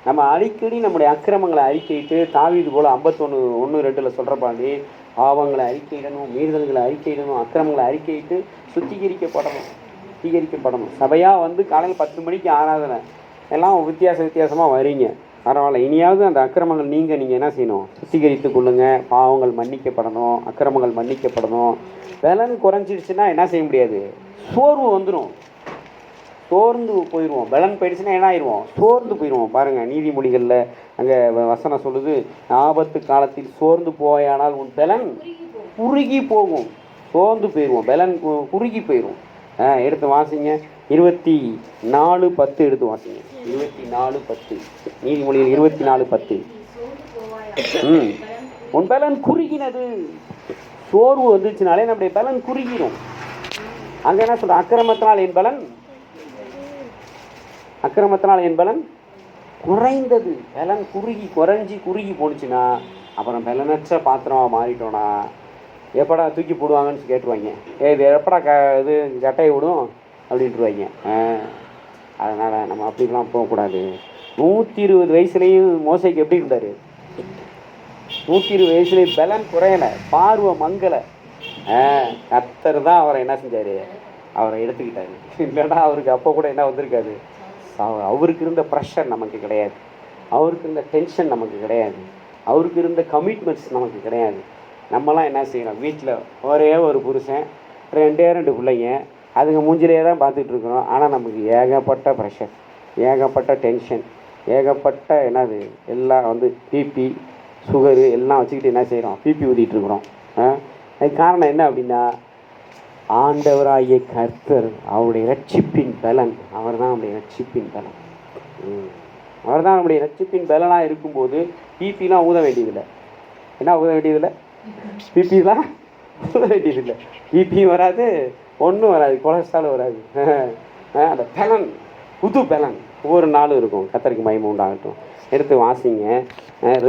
நம்ம அடிக்கடி நம்முடைய அக்கிரமங்களை அறிக்கையிட்டு, தாவீது போல 51:1-2 சொல்கிற பாண்டி, பாவங்களை அறிக்கையிடணும், மீறுதல்களை அறிக்கையிடணும், அக்கிரமங்களை அறிக்கையிட்டு சுத்திகரிக்கப்படணும். சபையாக வந்து காலையில் 10 மணிக்கு ஆராதனை எல்லாம் வித்தியாசமாக வரீங்க, பரவாயில்ல. இனியாவது அந்த அக்கிரமங்கள் நீங்கள் என்ன செய்யணும்? சுத்திகரித்து கொள்ளுங்க. பாவங்கள் மன்னிக்கப்படணும், அக்கிரமங்கள் மன்னிக்கப்படணும். பலன் குறைஞ்சிடுச்சுன்னா என்ன செய்ய முடியாது? சோர்வு வந்துடும், சோர்ந்து போயிடுவோம். பலன் போயிடுச்சுன்னா என்ன ஆயிடுவோம்? சோர்ந்து போயிடுவோம். பாருங்கள், நீதிமொழிகளில் அங்கே வசனம் சொல்லுது, ஆபத்து காலத்தில் சோர்ந்து போயானால் உன் பலன் குறுகி போகும். சோர்ந்து போயிடுவோம், பலன் குறுகி போயிடும். எடுத்து வாசிங்க, 24:10 எடுத்து வாசிங்க. 24:10 நீதிமொழிகள் 24:10. உன் பலன் குறுகினது. சோர்வு வந்துச்சுனாலே நம்முடைய பலன் குறுகிடும். அங்கே என்ன சொல்ற? அக்கிரமத்தினால் என் பலன் குறைந்தது. பலன் குறுகி போணுச்சுன்னா அப்புறம் பலனற்ற பாத்திரமாக மாறிட்டோன்னா எப்படா தூக்கி போடுவாங்கன்னு கேட்டுருவாங்க. இது எப்படா இது கட்டையை விடும் அப்படின்ட்டுருவாங்க. அதனால் நம்ம அப்படிலாம் போகக்கூடாது. 120 வயசுலேயும் மோசைக்கு எப்படி இருந்தார்? 120 வயசுலேயும் பலன் குறையலை, பார்வை மங்கலை. கர்த்தர் தான் அவரை என்ன செஞ்சார்? அவரை எடுத்துக்கிட்டாரு. இல்லைன்னா அவருக்கு அப்போ கூட என்ன வந்திருக்காது? அவருக்கு இருந்த ப்ரெஷர் நமக்கு கிடையாது, அவருக்கு இருந்த டென்ஷன் நமக்கு கிடையாது, அவருக்கு இருந்த கமிட்மெண்ட்ஸ் நமக்கு கிடையாது. நம்மலாம் என்ன செய்யணும்? வீட்டில் ஒரே ஒரு புருஷன், 2 பிள்ளைங்க, அதுங்க மூஞ்சிலே தான் பார்த்துட்ருக்குறோம். ஆனால் நமக்கு ஏகப்பட்ட ப்ரெஷர், ஏகப்பட்ட டென்ஷன், ஏகப்பட்ட என்னது எல்லாம் வந்து பிபி சுகரு எல்லாம் வச்சுக்கிட்டு என்ன செய்கிறோம்? பிபி ஊதிட்டுருக்குறோம். அதுக்கு காரணம் என்ன அப்படின்னா, ஆண்டவராகிய கர்த்தர் அவருடைய ரட்சிப்பின் பலன். அவர் தான் நம்முடைய ரட்சிப்பின் பலன். அவர் தான் நம்முடைய ரட்சிப்பின் பலனாக இருக்கும்போது பிபிலாம் ஊத வேண்டியதில்லை. என்ன ஊத வேண்டியதில்லை? பிபிலாம் ஊத வேண்டியதில்லை. பிபி வராது, ஒன்றும் வராது, கொலஸ்ட்ரால் வராது. அந்த பலன், புது பலன் ஒவ்வொரு நாளும் இருக்கும். கர்த்தருக்கு மகிமை உண்டாகட்டும். எடுத்து வாசிங்க,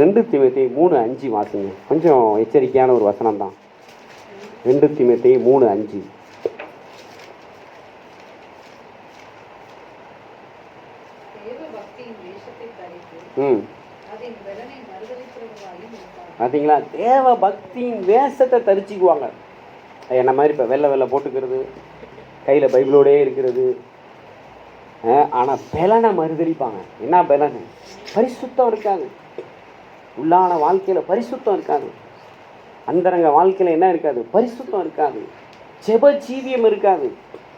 2 தீமோத்தேயு 3:5 வாசிங்க. கொஞ்சம் எச்சரிக்கையான ஒரு வசனம் தான். 2 தீமோத்தேயு 3:5. பார்த்தீங்களா? தேவ பக்தியின் வேஷத்தை தரிச்சிக்குவாங்க. என்ன மாதிரி இப்போ வெள்ளை போட்டுக்கிறது, கையில் பைபிளோடே இருக்கிறது. ஆனால் பலனை மறுதளிப்பாங்க. என்ன பலன்? பரிசுத்தம் இருக்காது. உள்ளான வாழ்க்கையில் பரிசுத்தம் இருக்காது. அந்தரங்க வாழ்க்கையில் என்ன இருக்காது? பரிசுத்தம் இருக்காது. ஜெப ஜீவியம் இருக்காது.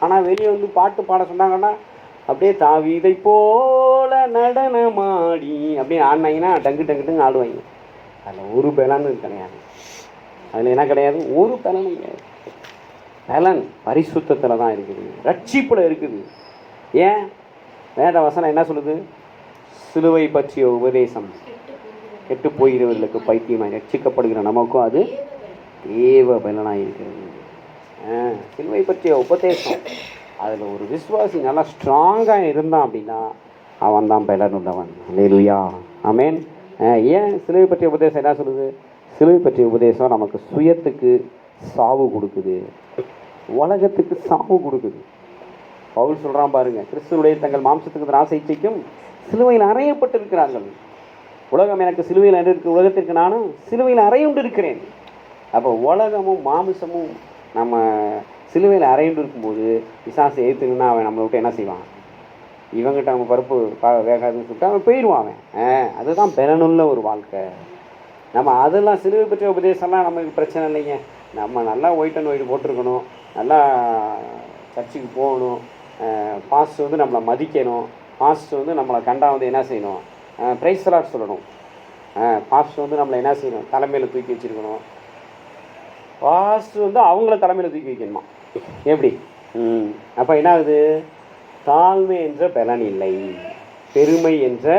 ஆனால் வெளியே வந்து பாட்டு பாட சொன்னாங்கன்னா அப்படியே தாவீதை போல நடனமாடி அப்படியே ஆடினாங்கன்னா டங்கு ஆடுவாங்க. அதில் ஒரு பலன்னு கிடையாது. அதில் என்ன கிடையாது? ஒரு பலனும் கிடையாது. பலன் பரிசுத்தத்தில் தான் இருக்குது, ரட்சிப்பில் இருக்குது. ஏன்? வேத வசனம் என்ன சொல்லுது? சிலுவை பற்றிய உபதேசம் கெட்டு போகிறவர்களுக்கு பைத்தியமாய், ரட்சிக்கப்படுகிற நமக்கும் அது தேவ பலனாக இருக்கிறது. சிலுவை பற்றிய உபதேசம், அதில் ஒரு விசுவாசி நல்லா ஸ்ட்ராங்காக இருந்தான் அப்படின்னா அவன் தான் பலன் உள்ளவன். அல்லேலூயா, ஆமென். ஏன் சிலுவை பற்றிய உபதேசம் என்ன சொல்லுது? சிலுவை பற்றிய உபதேசம் நமக்கு சுயத்துக்கு சாவு கொடுக்குது, உலகத்துக்கு சாவு கொடுக்குது. பவுல் சொல்கிறான் பாருங்க, கிறிஸ்துவுடைய தங்கள் மாம்சத்துக்கு ஆசை இச்சைக்கும் சிலுவையில் அறையப்பட்டிருக்கிறார்கள். உலகம் எனக்கு சிலுவையில் இருக்கு, உலகத்திற்கு நானும் சிலுவையில் அறையுண்டு இருக்கிறேன். அப்போ உலகமும் மாமிசமும் நம்ம சிலுவையில் அறையுண்டு இருக்கும்போது பிசாசை ஏற்றுனா அவன் நம்மளை விட்டு என்ன செய்வான்? இவங்கிட்ட நம்ம பருப்பு வேகாதுன்னு சொல்லிட்டு அவன் போயிடுவான். அவன் அதுதான் பலனுள்ள ஒரு வாழ்க்கை. நம்ம அதெல்லாம் சிலுவை பற்றிய உபதேசம்லாம் நமக்கு பிரச்சனை இல்லைங்க. நம்ம நல்லா ஒயிட் அண்ட் ஒயிட் போட்டிருக்கணும், நல்லா சர்ச்சுக்கு போகணும், பாஸ்ட் வந்து நம்மளை மதிக்கணும், பாஸ்ட் வந்து நம்மளை கண்டா வந்து என்ன செய்யணும்? பிரைஸ் லார்ட் சொல்லணும். பாஸ்ட் வந்து நம்மளை என்ன செய்யணும்? தலைமையில் தூக்கி வச்சுருக்கணும். பாஸ்ட் வந்து அவங்கள தலைமையில் தூக்கி வைக்கணுமா? எப்படி? அப்போ என்ன ஆகுது? தாழ்மை என்ற பலன் இல்லை, பெருமை என்ற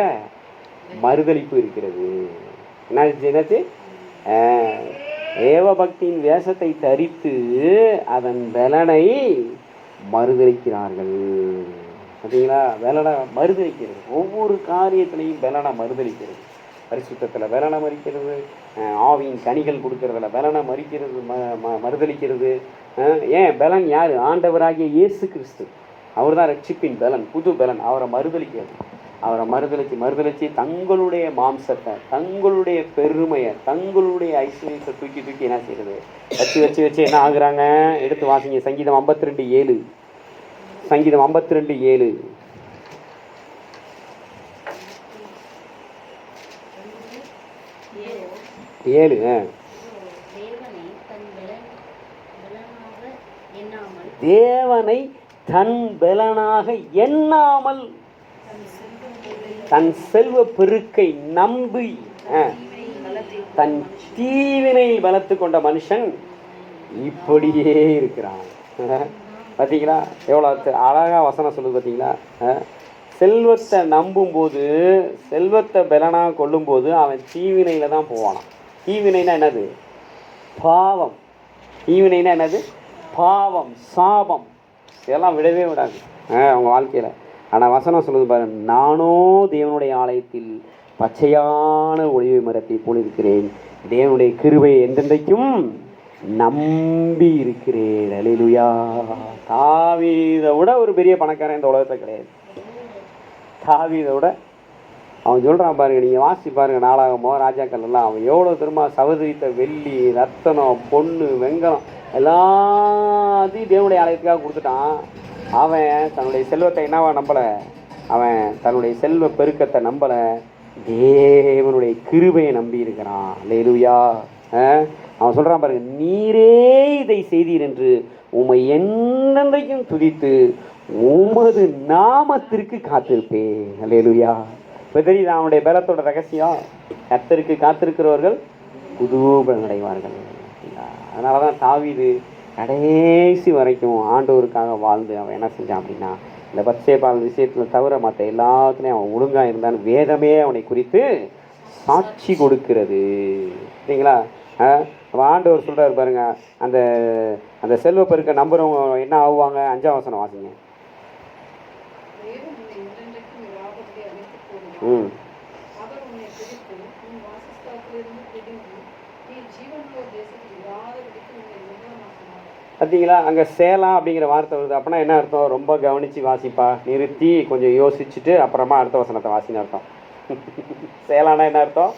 மறுதளிப்பு இருக்கிறது. என்னாச்சு? தேவபக்தியின் வேஷத்தை தரித்து அதன் பலனை மறுதளிக்கிறார்கள். பார்த்தீங்களா? பலனை மறுதளிக்கிறது. ஒவ்வொரு காரியத்திலையும் பலனை மறுதளிக்கிறது. பரிசுத்தத்தில் பலனை மறிக்கிறது, ஆவியின் கனிகள் கொடுக்கறதுல பலனை மறிக்கிறது, மறுதளிக்கிறது. ஏன்? பலன் யார்? ஆண்டவராகிய இயேசு கிறிஸ்து. அவர் தான் ரட்சிப்பின் பலன், புது பலன். அவரை மறுதலிச்சு தங்களுடைய மாம்சத்தை, தங்களுடைய பெருமையை, தங்களுடைய ஐஸ்வர்யத்தை தூக்கி என்ன செய்யறது, வச்சு என்ன ஆகுறாங்க. எடுத்து வாசிங்க சங்கீதம் 52:7. சங்கீதம் 52:7. 7. தேவனை தன் பலனாக எண்ணாமல் தன் செல்வ பெருக்கை நம்பி தன் தீவினையில் பலத்து கொண்ட மனுஷன் இப்படியே இருக்கிறான். பார்த்தீங்களா எவ்வளோ அழகா வசனம் சொல்லுது பார்த்தீங்களா. செல்வத்தை நம்பும்போது, செல்வத்தை பலனாக கொள்ளும்போது அவன் தீவினையில் தான் போவானான். தீவினைனா என்னது? பாவம். தீவினைனா என்னது? பாவம், சாபம். இதெல்லாம் விடவே விடாது அவங்க வாழ்க்கையில். ஆனால் வசனம் சொல்லுது பாருங்க, நானோ தேவனுடைய ஆலயத்தில் பச்சையான ஒளிவு மரத்தை போல் இருக்கிறேன், தேவனுடைய கிருபை என்றென்றைக்கும் நம்பி இருக்கிறேன். அல்லேலூயா. தாவீதை விட ஒரு பெரிய பணக்காரன் இந்த உலகத்தில் கிடையாது. தாவீதை விட அவன் சொல்கிறான் பாருங்க, நீங்கள் வாசி பாருங்க நாளாகமோ ராஜாக்கள் எல்லாம், அவன் எவ்வளோ திரும்ப சவதரித்த வெள்ளி, ரத்தனம், பொண்ணு, வெங்கலம் எல்லாத்தையும் தேவனுடைய ஆலயத்துக்காக கொடுத்துட்டான். அவன் தன்னுடைய செல்வத்தை என்னவா நம்பலை, அவன் தன்னுடைய செல்வ பெருக்கத்தை நம்பலை, தேவனுடைய கிருபையை நம்பி இருக்கிறான். அல்லேலூயா. அவன் சொல்கிறான் பாருங்க, நீரே இதை செய்தீர் என்று உம்மை என்னென்றைக்கும் துதித்து உமது நாமத்திற்கு காத்திருப்பேன். அல்லேலூயா. இப்போ தெரியுது அவனுடைய பலத்தோட ரகசியம். கர்த்தருக்கு காத்திருக்கிறவர்கள் புது பலன் அடைவார்கள். அதனால தான் தாவீது கடைசி வரைக்கும் ஆண்டவருக்காக வாழ்ந்து அவன் என்ன செஞ்சான் அப்படின்னா, இந்த பத்சேபால் விஷயத்தில் தவிர மற்ற எல்லாத்துலேயும் அவன் ஒழுங்காக இருந்தான்னு வேதமே அவனை குறித்து சாட்சி கொடுக்கிறது. சரிங்களா. ஆண்டவர் சொல்கிறார் பாருங்க, அந்த அந்த செல்வ பெருக்க நம்புறவங்க என்ன ஆகுவாங்க. 5ஆம் வசனம் வாசிங்க. பார்த்தீங்களா, அங்கே சேலம் அப்படிங்கிற வார்த்தை வருது. அப்படின்னா என்ன அர்த்தம்? ரொம்ப கவனித்து வாசிப்பா, நிறுத்தி கொஞ்சம் யோசிச்சுட்டு அப்புறமா அடுத்த வசனத்தை வாசின்னு அர்த்தம். சேலானா என்ன அர்த்தம்?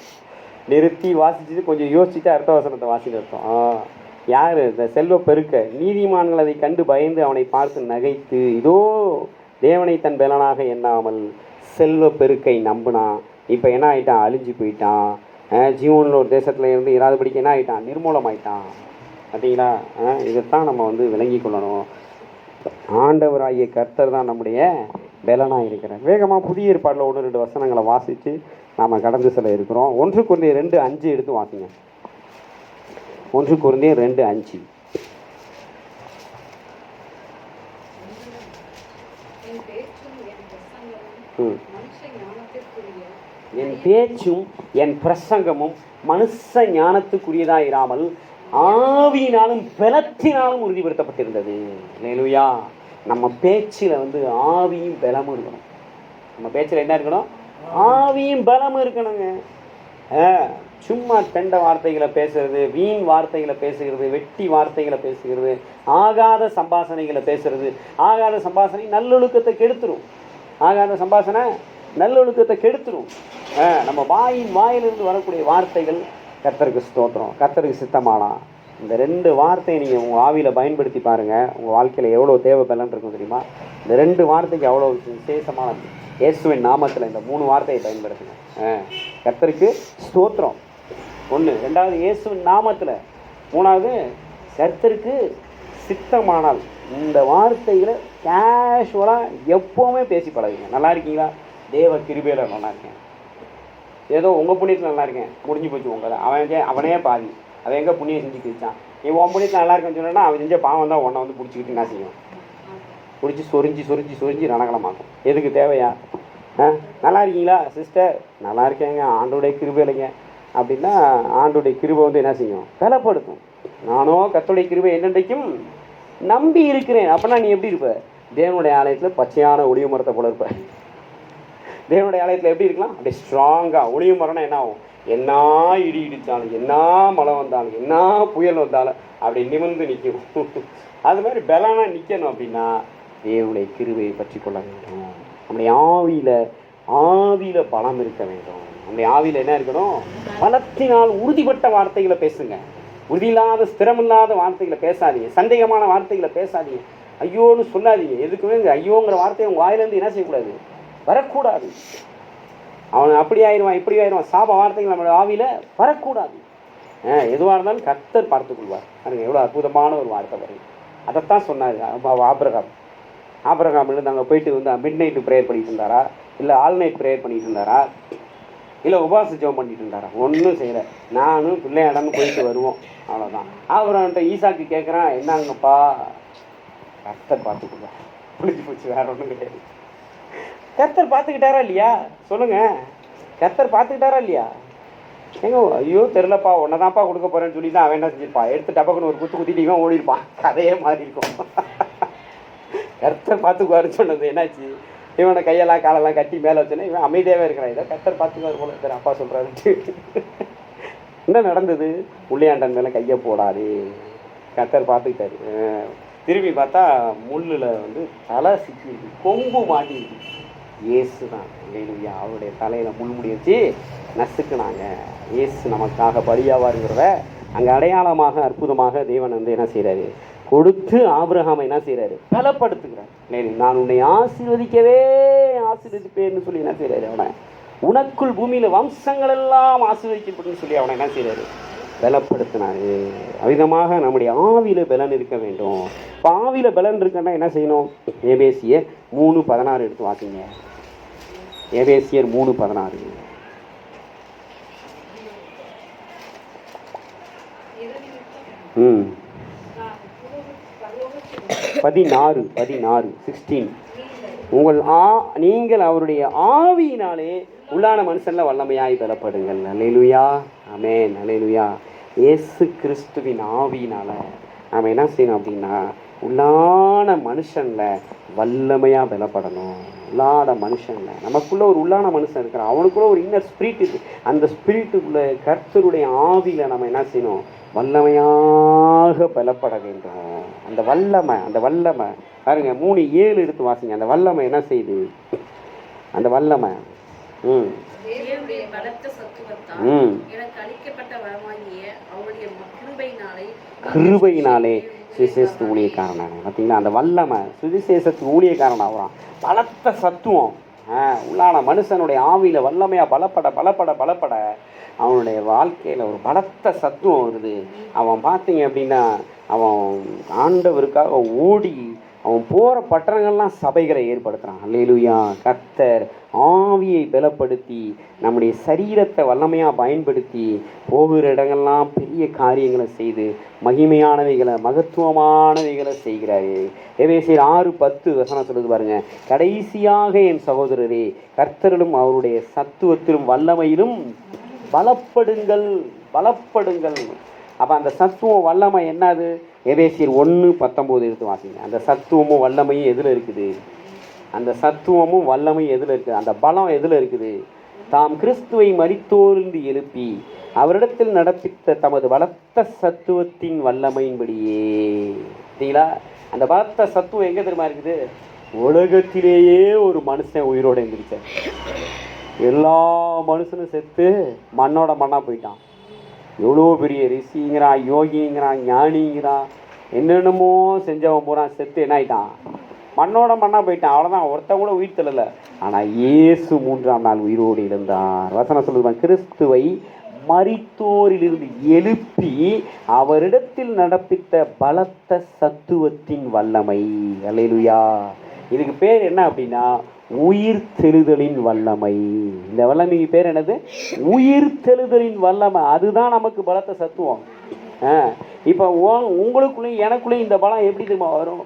நிறுத்தி வாசிச்சுட்டு கொஞ்சம் யோசிச்சுட்டு அடுத்த வசனத்தை வாசின்னு அர்த்தம். யார்? இந்த செல்வ பெருக்க நீதிமான்கள் அதை கண்டு பயந்து அவனை பார்த்து நகைத்து, இதோ தேவனை தன் பலனாக எண்ணாமல் செல்வ பெருக்கை நம்பினான். இப்போ என்ன ஆகிட்டான்? அழிஞ்சு போயிட்டான். ஜீவனில் ஒரு தேசத்தில் இருந்து இராதபடிக்கு என்ன ஆகிட்டான்? நிர்மூலமாயிட்டான். பார்த்தீங்களா. இதைத்தான் நம்ம விளங்கி கொள்ளணும். ஆண்டவராகிய கர்த்தர் தான் நம்முடைய பலனாக இருக்கிறார். வேகமாக புதிய ஏற்பாட்டில் 1-2 வசனங்களை வாசித்து நாம் கடந்து செல்ல இருக்கிறோம். 1 கொரிந்தியர் 2:5 எடுத்து வாசிங்க. 1 கொரிந்தியர் 2:5. என் பேச்சும் என் பிரசங்கமும் மனுஷ ஞானத்துக்குரியதாக இராமல் ஆவியினாலும் பலத்தினாலும் உறுதிப்படுத்தப்பட்டிருந்தது. அல்லேலூயா. நம்ம பேச்சில் ஆவியும் பலமும் இருக்கணும். நம்ம பேச்சில் என்ன இருக்கணும்? ஆவியும் பலமும் இருக்கணுங்க. சும்மா தெண்ட வார்த்தைகளை பேசுறது, வீண் வார்த்தைகளை பேசுகிறது, வெட்டி வார்த்தைகளை பேசுகிறது, ஆகாத சம்பாஷணைகளை பேசுறது. ஆகாத சம்பாஷணை நல்லொழுக்கத்தை கெடுத்துரும். ஆகாத சம்பாஷணை நல்லொழுக்கத்தை கெடுத்துரும். நம்ம வாயிலிருந்து வரக்கூடிய வார்த்தைகள் கர்த்தருக்கு ஸ்தோத்திரம், கர்த்தருக்கு சித்தமானா. இந்த 2 வார்த்தையை நீங்கள் உங்கள் ஆவியில் பயன்படுத்தி பாருங்கள். உங்கள் வாழ்க்கையில் எவ்வளோ தேவை பலன் இருக்கும் தெரியுமா? இந்த 2 வார்த்தைக்கு அவ்வளோ விசேஷமானது. இயேசுவின் நாமத்தில் இந்த 3 வார்த்தையை பயன்படுத்துங்க. கர்த்தருக்கு ஸ்தோத்திரம் 1, 2வது இயேசுவின் நாமத்தில், 3வது கர்த்தருக்கு சித்தமானால். இந்த வார்த்தைகளை கேஷுவலாக எப்போவுமே பேசி பழகுங்க. நல்லா இருக்கீங்களா? தேவ கிருபையில் நல்லா இருக்கேன், ஏதோ உங்கள் புண்ணியத்தில் நல்லா இருக்கேன், முடிஞ்சு போச்சு உங்களை. அவனே பாதி, அவன் எங்கே புண்ணியம் செஞ்சு கிழிச்சான். நீ உன் புண்ணியத்தில் நல்லா இருக்கேன்னு சொன்னா அவன் செஞ்ச பாவம் தான் உன்னை பிடிச்சிக்கிட்டு என்ன செய்யும்? பிடிச்சி சொரிஞ்சு ரணகலமாக்கும். எதுக்கு தேவையா? நல்லா இருக்கீங்களா சிஸ்டர்? நல்லா இருக்கேங்க, ஆண்டோடைய கிருபை இல்லைங்க அப்படின்னா ஆண்டோடைய கிருபை என்ன செய்யும்? பலப்படுத்தும். நானோ கர்த்தருடைய கிருபை என்னென்றைக்கும் நம்பி இருக்கிறேன். அப்படின்னா நீ எப்படி இருப்ப? தேவனுடைய ஆலயத்தில் பச்சையான ஒளிவு மரத்தை போல இருப்ப. தேவனுடைய ஆலயத்தில் எப்படி இருக்கலாம்? அப்படியே ஸ்ட்ராங்காக. ஒளிவு மரம்னா என்ன ஆகும்? என்ன இடி இடித்தாலும், என்ன மழை வந்தாலும், என்ன புயல் வந்தாலும் அப்படி நிமிர்ந்து நிற்கும். அது மாதிரி பலனா நிற்கணும் அப்படின்னா தேவனுடைய கிருபையை பற்றி கொள்ள வேண்டும். நம்முடைய ஆவியில் பலம் இருக்க வேண்டும். நம்முடைய ஆவியில் என்ன இருக்கணும்? பலத்தினால் உறுதிப்பட்ட வார்த்தைகளை பேசுங்க. உறுதியில்லாத ஸ்திரமில்லாத வார்த்தைகளை பேசாதீங்க. சந்தேகமான வார்த்தைகளை பேசாதீங்க. ஐயோன்னு சொல்லாதீங்க. எதுக்குமே இந்த ஐயோங்கிற வார்த்தையை உங்கள் வாயிலேருந்து என்ன செய்யக்கூடாது? வரக்கூடாது. அவன் அப்படி ஆயிடுவான், இப்படி ஆயிடுவான், சாப வார்த்தைகள் நம்மளுடைய ஆவியில் வரக்கூடாது. எதுவாக இருந்தாலும் கர்த்தர் பார்த்துக்கொள்வார். அதுக்கு எவ்வளோ அற்புதமான ஒரு வார்த்தை வரும். அதைத்தான் சொன்னார் ஆபிரகாம் அங்கே போயிட்டு வந்து மிட் நைட்டு ப்ரேயர் பண்ணிட்டு இருந்தாரா, இல்லை ஆல் நைட் ப்ரேயர் பண்ணிட்டு இருந்தாரா, இல்லை உபவாச ஜெபம் பண்ணிட்டு இருந்தாரா? ஒன்றும் செய்யலை. நானும் பிள்ளையாடன்னு போயிட்டு வருவோம், அவ்வளோதான். அவர்கிட்ட ஈசாக்கு கேட்குறான், என்னங்கப்பா? கர்த்தர் பார்த்துக்குவார். புளிச்சு போச்சு, வேற ஒன்றும் கிடையாது. கர்த்தர் பார்த்துக்கிட்டாரா இல்லையா? சொல்லுங்கள், கர்த்தர் பார்த்துக்கிட்டாரா இல்லையா? ஏங்க ஐயோ தெரிலப்பா, ஒன்னதான்ப்பா கொடுக்க போகிறேன்னு சொல்லி தான் அவன் என்ன செஞ்சிருப்பான்? எடுத்து டப்பக்குன்னு ஒரு குத்திட்டிவன் ஓடிருப்பான். கதையே மாறி இருக்கும். கர்த்தர் பார்த்துக்குவாருன்னு சொன்னது என்னாச்சு? இவனை கையெல்லாம் காலெல்லாம் கட்டி மேலே வச்சோன்னே இவன் அமைதியாகவே இருக்கிறான். இதை கர்த்தர் பார்த்துக்குவார் போல இருக்கிற அப்பா சொல்கிறாருன்ட்டு. என்ன நடந்தது? புள்ளையாண்டன் மேலே கையை போடாது, கர்த்தர் பார்த்துக்கிட்டாரு. திரும்பி பார்த்தா முள்ளில் வந்து தலை சிக்கிது, கொம்பு மாட்டிருக்கு. இயேசு தான் இல்லையா? அவருடைய தலையில் முள்முடி வச்சு நசுக்குனாங்க. இயேசு நமக்காக பலியாவாருங்கிறத அங்கே அடையாளமாக அற்புதமாக தேவன் வந்து என்ன செய்கிறாரு? கொடுத்து ஆபிரகாமை என்ன செய்கிறாரு? பலப்படுத்துகிறார். நான் உன்னை ஆசீர்வதிப்பேன்னு சொல்லி என்ன செய்கிறாரு? அவனை உனக்குள் பூமியில் வம்சங்கள் எல்லாம் ஆசீர்வதிக்கப்பட்டுன்னு சொல்லி அவனை என்ன செய்கிறாரு? பலப்படுத்தினார். அவ்விதமாக நம்முடைய ஆவியில் பலன் இருக்க வேண்டும். இப்போ ஆவியில் பலன் இருக்குன்னா என்ன செய்யணும்? எபேசியர் 3:16 எடுத்து வாசிங்க. எபேசியர் 3:16. 16 நீங்கள் அவருடைய ஆவியினாலே உள்ளான மனுஷன்ல வல்லமையாய் பலப்படுங்கள். அல்லேலூயா, ஆமென், அல்லேலூயா. இயேசு கிறிஸ்துவின் ஆவியினால நாம் என்ன செய்யணும் அப்படின்னா உள்ளான மனுஷனில் வல்லமையாக பலப்படணும். உள்ளான மனுஷனில் நமக்குள்ளே ஒரு உள்ளான மனுஷன் இருக்கிறான். அவனுக்குள்ளே ஒரு இன்னர் ஸ்பிரிட் இருக்குது. அந்த ஸ்பிரிட்டுக்குள்ளே கர்த்தருடைய ஆவியில் நம்ம என்ன செய்யணும்? வல்லமையாக பலப்பட வேண்டும். அந்த வல்லமை பாருங்க, 3:7 எடுத்து வாசிங்க. அந்த வல்லமை என்ன செய்யுது? அந்த வல்லமை கிருபையினாலே சுவிசேஷத்து ஊழியக்காரனாக. பார்த்தீங்களா? அந்த வல்லமை சுவிசேஷத்துக்கு ஊழியக்காரன் ஆகிறான். பலத்த சத்துவம் உள்ளான மனுஷனுடைய ஆவியில் வல்லமையாக பலப்பட அவனுடைய வாழ்க்கையில் ஒரு பலத்த சத்துவம் வருது. அவன் பார்த்தீங்க அப்படின்னா அவன் ஆண்டவருக்காக ஓடி அவன் போகிற பட்டணங்கள்லாம் சபைகளை ஏற்படுத்துகிறான். அல்லேலூயா. கர்த்தர் ஆவியை பலப்படுத்தி நம்முடைய சரீரத்தை வல்லமையாக பயன்படுத்தி போகிற இடங்கள்லாம் பெரிய காரியங்களை செய்து மகிமையானவைகளை மகத்துவமானவைகளை செய்கிறாரு. எபேசியர் 6:10 சொல்லுது பாருங்க. கடைசியாக என் சகோதரரே, கர்த்தரிலும் அவருடைய சத்துவத்திலும் வல்லமையிலும் பலப்படுங்கள். அப்போ அந்த சத்துவம் வல்லமை என்னது? எபேசியர் 1:19 எடுத்து வாசிங்க. அந்த சத்துவமும் வல்லமையும் எதில் இருக்குது? அந்த சத்துவமும் வல்லமையும் எதில் இருக்குது? அந்த பலம் எதில் இருக்குது? தாம் கிறிஸ்துவை மரித்தோரிலிருந்து எழுப்பி அவரிடத்தில் நடப்பித்த தமது பலத்த சத்துவத்தின் வல்லமையின்படியே. சரிங்களா? அந்த பலத்த சத்துவம் எங்கே தெரியுமா இருக்குது? உலகத்திலேயே ஒரு மனுஷன் உயிரோடு எழுந்திருச்சார். எல்லா மனுஷனும் செத்து மண்ணோட மண்ணாக போயிட்டான். எவ்வளோ பெரிய ரிஷிங்கிறான், யோகிங்கிறான், ஞானிங்கிறான், என்னென்னமோ செஞ்சவன் போகிறான், செத்து என்ன ஆகிட்டான்? மண்ணோட மண்ணாக போயிட்டான். அவ்வளோதான், ஒருத்த கூட உயிர் தள்ளலை. ஆனால் இயேசு 3ஆம் நாள் உயிரோடு இருந்தார். வசனம் சொல்லுவான், கிறிஸ்துவை மரித்தோரிலிருந்து எழுப்பி அவரிடத்தில் நடப்பித்த பலத்த சத்துவத்தின் வல்லமை. அல்லேலூயா. இதுக்கு பேர் என்ன அப்படின்னா உயிர் தெழுதலின் வல்லமை. இந்த வல்லமைக்கு பேர் என்னது? உயிர் தெழுதலின் வல்லமை. அதுதான் நமக்கு பலத்த சத்துவம். இப்போ உங்களுக்குள்ளேயும் எனக்குள்ளேயும் இந்த பலம் எப்படி தெரியுமா வரும்?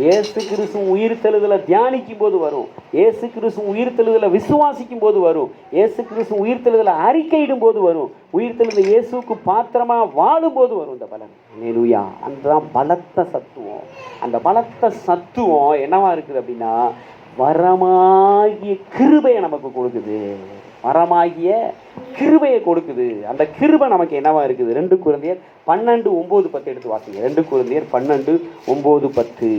இயேசு கிறிஸ்து உயிர் தெழுதலை தியானிக்கும் போது வரும். இயேசு கிறிஸ்து உயிர் தெழுதலை விசுவாசிக்கும் போது வரும். இயேசு கிறிஸ்து உயிர் தெழுதலை அறிக்கையிடும் போது வரும். உயிர் தெழுதலை இயேசுக்கு பாத்திரமாக வாழும்போது வரும் இந்த பலன். அல்லேலூயா. அதுதான் பலத்த சத்துவம். அந்த பலத்த சத்துவம் என்னவா இருக்குது அப்படின்னா வரமாகிய கிருபையை நமக்கு கொடுக்குது. வரமாகிய கிருபையை கொடுக்குது. அந்த கிருபை நமக்கு என்னவா இருக்குது? 2 கொரிந்தியர் 12:9-10 எடுத்து வாசிங்க. 2 கொரிந்தியர் 12:9-10.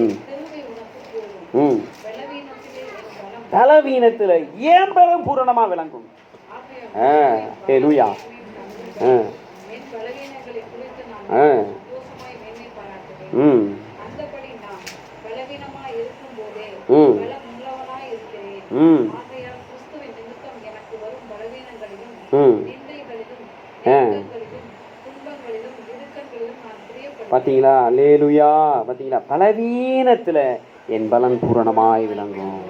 ம் கிருபை உனக்கு போதும். ம் பலவீனத்திலே என் பலம். பலவீனத்தில் ஏன் பலம் பூரணமாக விளங்கும். லூயா. என் பலவீனங்களை குறித்து நான் சந்தோஷமாய் மேன்மை பாராட்டுவேன். அந்தபடி நான் பலவீனமாய் இருக்கும்போதே பலம் உள்ளவனாய் இருக்கிறேன். ஆகையால் கிறிஸ்துவின் நிமித்தம் எனக்கு வரும் பலவீனங்களிலும் நிந்தைகளிலும் நெருக்கங்களிலும் துன்பங்களிலும் இடுக்கண்களிலும் நான் பிரியப்படுவேன். பார்த்தீங்களா? அல்லேலூயா. பார்த்தீங்களா? பலவீனத்தில் என் பலன் பூரணமாய் விளங்கும்.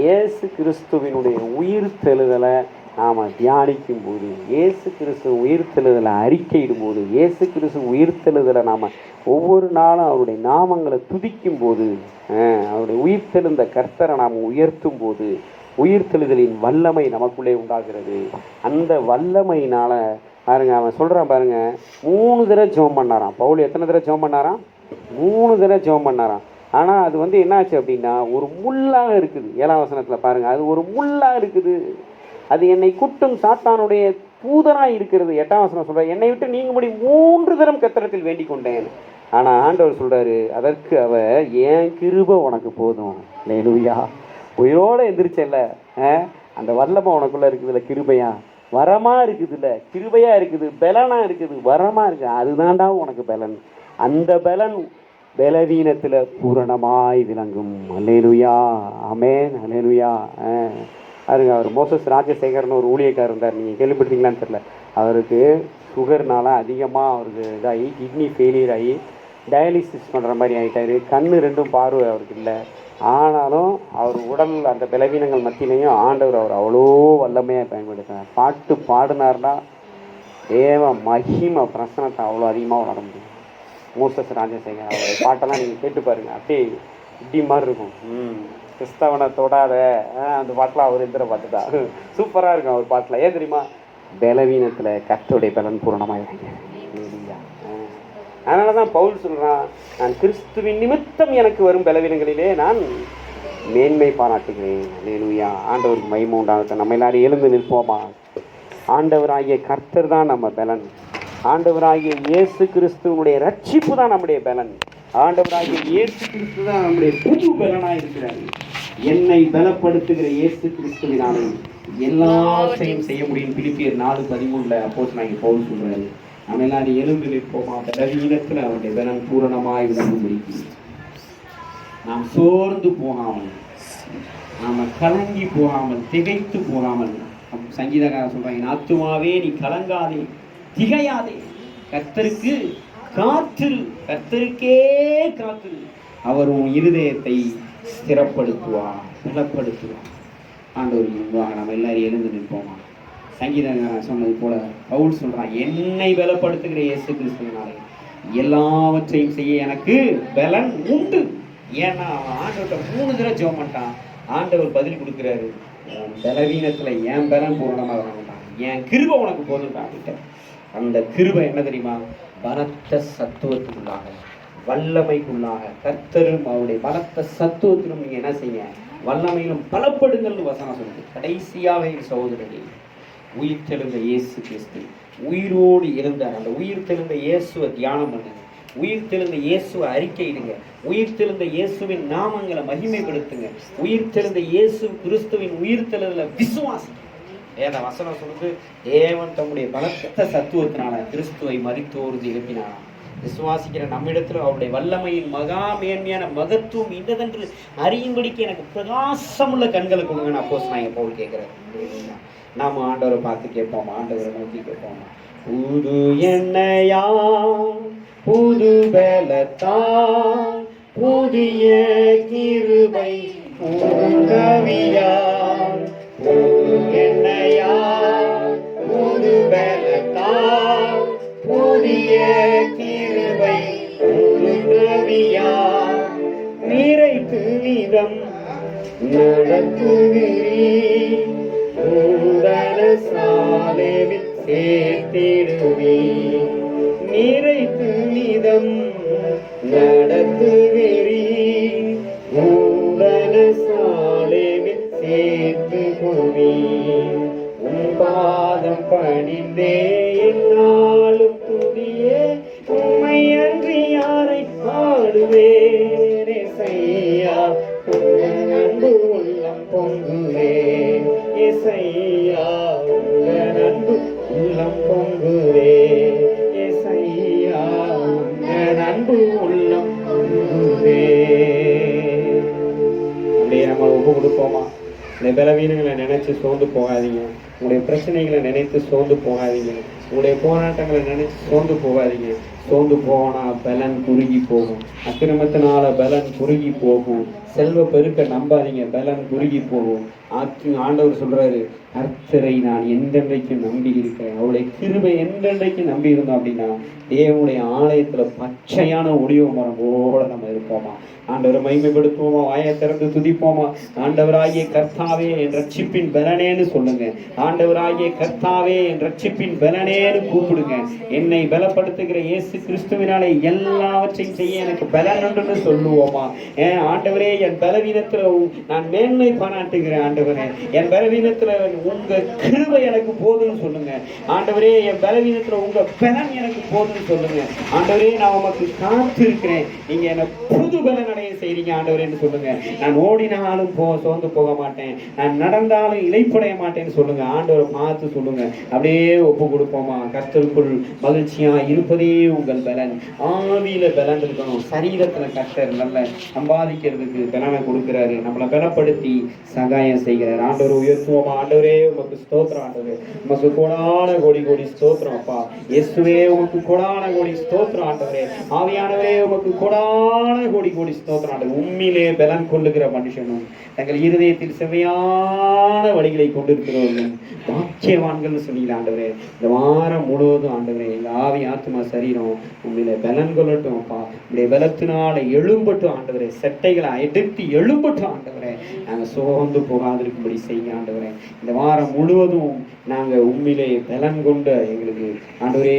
இயேசு கிறிஸ்துவினுடைய உயிர்த்தெழுதலை நாம் தியானிக்கும் போது, இயேசு கிறிஸ்துவ உயிர்த்தெழுதலை அறிக்கையிடும் போது, இயேசு கிறிஸ்துவ உயிர்த்தெழுதலை நாம் ஒவ்வொரு நாளும் அவருடைய நாமங்களை துதிக்கும் போது, அவருடைய உயிர்த்தெழுந்த கர்த்தரை நாம் உயர்த்தும் போது உயிர்த்தெழுதலின் வல்லமை நமக்குள்ளே உண்டாகிறது. அந்த வல்லமையினால் பாருங்க, அவன் சொல்கிறான் பாருங்க, 3 தடவை ஜெபம் பண்ணாராம். பவுல் எத்தனை தடவை ஜெபம் பண்ணாராம்? 3 தடவை ஜெபம் பண்ணாராம். ஆனால் அது என்னாச்சு அப்படின்னா, ஒரு முள்ளாக இருக்குது. 7ஆம் வசனத்தில் பாருங்கள், அது ஒரு முள்ளாக இருக்குது. அது என்னை குட்டும் சாத்தானுடைய தூதனாக இருக்கிறது. 8ஆம் வசனம் சொல்கிறார், என்னை விட்டு நீங்கும்படி 3 தரம் கர்த்தரிடத்தில் வேண்டிக் கொண்டேன். ஆனால் ஆண்டவர் சொல்கிறாரு, அதற்கு அவர் என் கிருபை உனக்கு போதும். அல்லேலூயா. உயிரோடு எந்திரிச்சல்ல, அந்த வல்லமை உனக்குள்ளே இருக்குதுல்ல, கிருபையா வரமாக இருக்குதுல்ல, கிருபையாக இருக்குது, பலனாக இருக்குது, வரமாக இருக்குது, அதுதான்டா உனக்கு பலன். அந்த பலன் பலவீனத்தில் பூரணமாய் விளங்கும். அல்லேலூயா. ஆமென். அல்லேலூயா. பாருங்க, அவர் மோசஸ் ராஜசேகர்னு ஒரு ஊழியக்காரர் இருந்தார். நீங்கள் கேள்விப்பட்டீங்களான்னு தெரியல. அவருக்கு சுகர்னால அதிகமாக அவருக்கு இதாகி கிட்னி ஃபெயிலியர் ஆகி டயாலிசிஸ் பண்ணுற மாதிரி ஆகிட்டார். கண் 2ம் பார்வை அவருக்கு இல்லை. ஆனாலும் அவர் உடல் அந்த பலவீனங்கள் மத்தியிலையும் ஆண்டவர் அவர் அவ்வளோ வல்லமையாக பயன்படுத்தினார். பாட்டு பாடினார்னா தேவ மகிமை பிரசனத்தை அவ்வளோ அதிகமாக வளர முடியும். மோசஸ் ராஜசேகர் அவர் பாட்டெல்லாம் நீங்கள் கேட்டு பாருங்கள், அப்படியே இப்படி மாதிரி இருக்கும். கிறிஸ்தவனை தொடாத அந்த பாட்டில் அவர் எந்திர பாட்டு தான் சூப்பராக இருக்கும் அவர் பாட்டில். ஏன் தெரியுமா? பலவீனத்தில் கர்த்தருடைய பலன் பூரணமாக இருங்க. அதனால தான் பவுல் சொல்கிறான், நான் கிறிஸ்துவின் நிமித்தம் எனக்கு வரும் பலவீனங்களிலே நான் மேன்மை பாராட்டுகிறேன். அல்லேலூயா. ஆண்டவருக்கு மகிமை உண்டாகட்டும். நம்ம எல்லாரும் எழுந்து நிற்போமா? ஆண்டவராகிய கர்த்தர் தான் நம்ம பலன். ஆண்டவராகிய இயேசு கிறிஸ்துவனுடைய ரட்சிப்பு தான் நம்முடைய பலன். ஆண்டவராகிய இயேசு கிறிஸ்து தான் நம்முடைய புது பலனாக இருக்கிறார். என்னை பலப்படுத்துகிற இயேசு கிறிஸ்துவினாலே எல்லாத்தையும் செய்ய முடியும். பிலிப்பியர் 4:13 அப்போஸ்தலனாகிய பவுல் சொல்றாரு. நம்ம எல்லாரும் எழுந்து நிற்போமா? பலவீனத்தில் அவருடைய பலன் பூரணமாய் விளங்கும்படி நாம் சோர்ந்து போகாமல், நாம் கலங்கி போகாமல், திகைத்து போகாமல், சங்கீதக்காரர் சொல்றாங்க, என் ஆத்துமாவே நீ கலங்காதே, திகையாதே, கர்த்தருக்கு காத்திரு, கர்த்தருக்கே காத்திரு, அவர் உன் இருதயத்தை ஸ்திரப்படுத்துவார், பலப்படுத்துவார். ஆண்டவர் முன்பாக நம்ம எல்லாரும் எழுந்து நிற்போமா? சங்கீதக்காரன் சொன்னது போல பவுல் சொல்றான், என்னை பலப்படுத்துகிற இயேசு கிறிஸ்துவினாலே எல்லாவற்றையும் செய்ய எனக்கு பலன் உண்டு. ஏன்னா அவன் ஆண்டவர்கிட்ட 3 தடவை ஜெபம் பண்ணிட்டான். ஆண்டவர் பதில் கொடுக்குறாரு, பலவீனத்துல என் பலன் பூரணமாக வேண்டாம், என் கிருபை உனக்கு போதும். அந்த கிருபை என்ன தெரியுமா? பலத்த சத்துவத்துக்குள்ளாக, வல்லமைக்குள்ளாக, கர்த்தரும் அவருடைய பலத்த சத்துவத்திலும் நீங்க என்ன செய்ய, வல்லமையிலும் பலப்படுங்கள்னு வசனம் சொல்லுது. கடைசியாக சகோதரர்களே, உயிர்த்தெழுந்த இயேசு கிறிஸ்து உயிரோடு இருந்தார். அந்த உயிர்த்தெழுந்த இயேசுவை தியானம் பண்ணுங்க, உயிர்த்தெழுந்த இயேசுவை அறிக்கையிடுங்க, உயிர்த்தெழுந்த இயேசுவின் நாமங்களை மகிமைப்படுத்துங்க, உயிர்த்தெழுந்த இயேசு கிறிஸ்துவின் உயிர்த்தெழுதல விசுவாசி. வேத வசனம் சொல்லுது, தேவன் தம்முடைய பலத்த சத்துவத்தினால கிறிஸ்துவை மரித்தோர்ந்து எழுப்பினார். விசுவாசிக்கிற நம்மிடத்தில் அவருடைய வல்லமையின் மகா மேன்மையான மகத்துவம் இன்னதென்று அறியும்படிக்கு எனக்கு பிரகாசமுள்ள கண்களை கொடுங்கன்னு அப்போஸ்தலனாகிய பவுல் கேட்கிறார். நாம ஆண்டவரை பார்த்து கேட்போமா? ஆண்டவரை நோக்கி கேட்போமா? புது எண்ணெயா, புது பலத்தால், புதிய கிருபை உதவியால், புது எண்ணெயா, புது பலத்தால், புதிய கிருபை உதவியால், நிறைத்து விதம் நடத்துகிறீர், உந்தன சாலைவில் சேர்த்திடுவீர், நிறைத்து விதம் நடத்துகிறீர், உந்தன சாலைவில் சேர்த்து கொள்வீர், உன் பாதம் பணிந்தே என்னாலும் துதியே, உம்மை அன்றி யாரை பாடுவேனே, இந்த பலவீனங்களை நினைச்சு சோர்ந்து போகாதீங்க. உங்களுடைய பிரச்சனைகளை நினைத்து சோர்ந்து போகாதீங்க. உங்களுடைய போராட்டங்களை நினைச்சு சோர்ந்து போகாதீங்க. சோர்ந்து போனா பலன் குறுகி போகும். அக்கிரமத்தினால பலன் குறுகி போகும். செல்வ பெருக்க நம்பாதீங்க, பலன் குறுகி போகும். ஆண்டவர் சொல்றாரு, கர்த்தரை நான் என்றென்றைக்கும் நம்பி இருக்கிறேன். அவருடைய கிருபை என்றென்றைக்கும் நம்பி இருந்தோம் அப்படின்னா தேவனுடைய ஆலயத்துல பச்சையான ஒளிவ மரம் போல நம்ம இருப்போமா. ஆண்டவரை மகிமைப்படுத்துவோமா, வாயை திறந்து துதிப்போமா. ஆண்டவராகிய கர்த்தாவே என் ரட்சிப்பின் பலனேன்னு சொல்லுங்க. ஆண்டவராகிய கர்த்தாவே என் ரட்சிப்பின் பலனேன்னு கூப்பிடுங்க. என்னை பலப்படுத்துகிற இயேசு கிறிஸ்துவினாலே எல்லாவற்றையும் செய்ய எனக்கு பலன் உண்டுன்னு சொல்லுவோமா. ஆண்டவரே, என் பலவீனத்துல நான் மேன்மை பாராட்டுகிறேன். ஆண்டவரே, என் பலவீனத்துல உங்க கிருபை எனக்கு போதுன்னு சொல்லுங்க. ஆண்டவரே, என் பலவீனத்துல உங்க பலன் எனக்கு போதுன்னு சொல்லுங்க. ஆண்டவரே, நான் உமக்கு காத்து இருக்கிறேன், நீங்க என்ன புது பலன் அடைய செய்றீங்க ஆண்டவரேன்னு சொல்லுங்க. நான் ஓடினாலும் சோர்ந்து போக மாட்டேன், நான் நடந்தாலும் இளைப்படைய மாட்டேன்னு சொல்லுங்க. ஆண்டவரை பார்த்து சொல்லுங்க. அப்படியே ஒப்பு கொடுப்போமா. கர்த்தருக்குள் மகிழ்ச்சியா இருப்பதே உங்கள் பலன். ஆவியில பலன் இருக்கணும். சரீரத்துல கர்த்தர் நல்ல சம்பாதிக்கிறதுக்கு பலனை கொடுக்கிறாரு. நம்மளை பலப்படுத்தி சகாயம் செய்கிறார். ஆண்டவரை உயர்த்துவோமா. ஆண்டவரே, உமக்கு ஸ்தோத்திரம். ஆண்டவரே, உமக்கு கோடான கோடி கோடி ஸ்தோத்திரம். அப்பா இயேசுவே, உமக்கு கோடான கோடி ஸ்தோத்திரம். ஆண்டவரே, ஆவியானவரே, உமக்கு கோடான கோடி கோடி ஸ்தோத்திரம். ஆண்டவரே, உண்மையிலே பலன் கொள்ளுகிற மனுஷனும் தங்கள் இருதயத்தில் செவையான வழிகளை கொண்டிருக்கிறவர்களும் பாக்கியவான்கள் சொன்னீங்க. ஆண்டவரே, இந்த வாரம் முழுவதும் ஆண்டவரே, இந்த ஆவி ஆத்மா சரீரம் உண்மையில பலன் கொள்ளட்டும். அப்பா உடைய பலத்தினால எழும்பட்டும். ஆண்டவரே, செட்டைகளை எடுத்து எழும்பட்டும். ஆண்டவரே, நாங்கள் சோர்ந்து போகாதிருக்கும்படி செய்யுங்க. ஆண்டவரே, இந்த வாரம் முழுவதும் நாங்கள் உண்மையிலே பலன் கொண்ட எங்களுக்கு ஆண்டவரே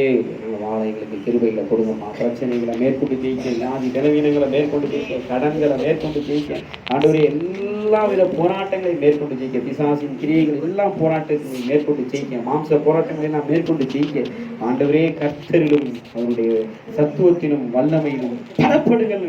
வாழ எங்களுக்கு கிருபைகளை கொடுங்கம்மா. பிரச்சனைகளை மேற்கொண்டு ஜெயிக்க, வியாதி பலவீனங்களை மேற்கொண்டு ஜெயிக்க, கடன்களை மேற்கொண்டு ஜெயிக்க, ஆண்டவரே எல்லா வித போராட்டங்களை மேற்கொண்டு ஜெயிக்க, பிசாசின் கிரியைகள் எல்லாம் போராட்டங்களை மேற்கொண்டு ஜெயிக்க, மாம்ச போராட்டங்களை எல்லாம் மேற்கொண்டு ஜெயிக்க, ஆண்டவரே கர்த்தரிலும் அவருடைய சத்துவத்திலும் வல்லமையிலும் பலப்படுங்கள்.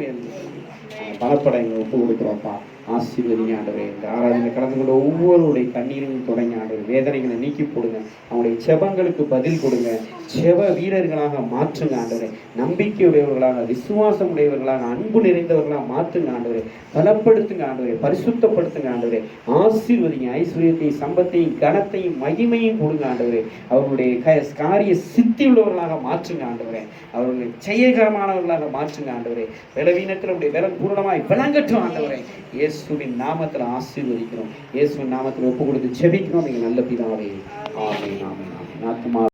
பலப்பட எங்களை ஒப்பு கொடுக்குறோம்ப்பா. ஆசீர்வதிங்க ஆண்டவரே. இந்த ஆராதனை கலந்து கொண்ட ஒவ்வொருடைய கண்ணீரையும் தொடங்கி ஆண்டவர் வேதனைகளை நீக்கி போடுங்க. அவங்களுடைய செபங்களுக்கு பதில் கொடுங்க. செப வீரர்களாக மாற்றுங்க ஆண்டவரே. நம்பிக்கை உடையவர்களாக, விசுவாசம் உடையவர்களாக, அன்பு நிறைந்தவர்களாக மாற்றுங்க ஆண்டவரே. பலப்படுத்துங்க ஆண்டவரே. பரிசுத்தப்படுத்துங்க ஆண்டவரே. ஆசீர்வதிங்க. ஐஸ்வர்யத்தையும் சம்பத்தையும் கனத்தையும் மகிமையும் கொடுங்க ஆண்டவரே. அவர்களுடைய காரிய சித்தி உள்ளவர்களாக மாற்றுங்க ஆண்டவரே. அவர்களுடைய செயகரமானவர்களாக மாற்றுங்க ஆண்டவரே. பலவீனத்தில் உடைய பலன் பூரணமாய் விளங்கட்டும் ஆண்டவரே. இயேசுவின் நாமத்தில் ஆசீர்வதிக்கிறோம். இயேசுவின் நாமத்தில் ஒப்பு கொடுத்து ஜெபிக்கிறோம். நீங்க நல்ல பிதாவே. ஆமென், ஆமென், ஆமென். ஆத்துமா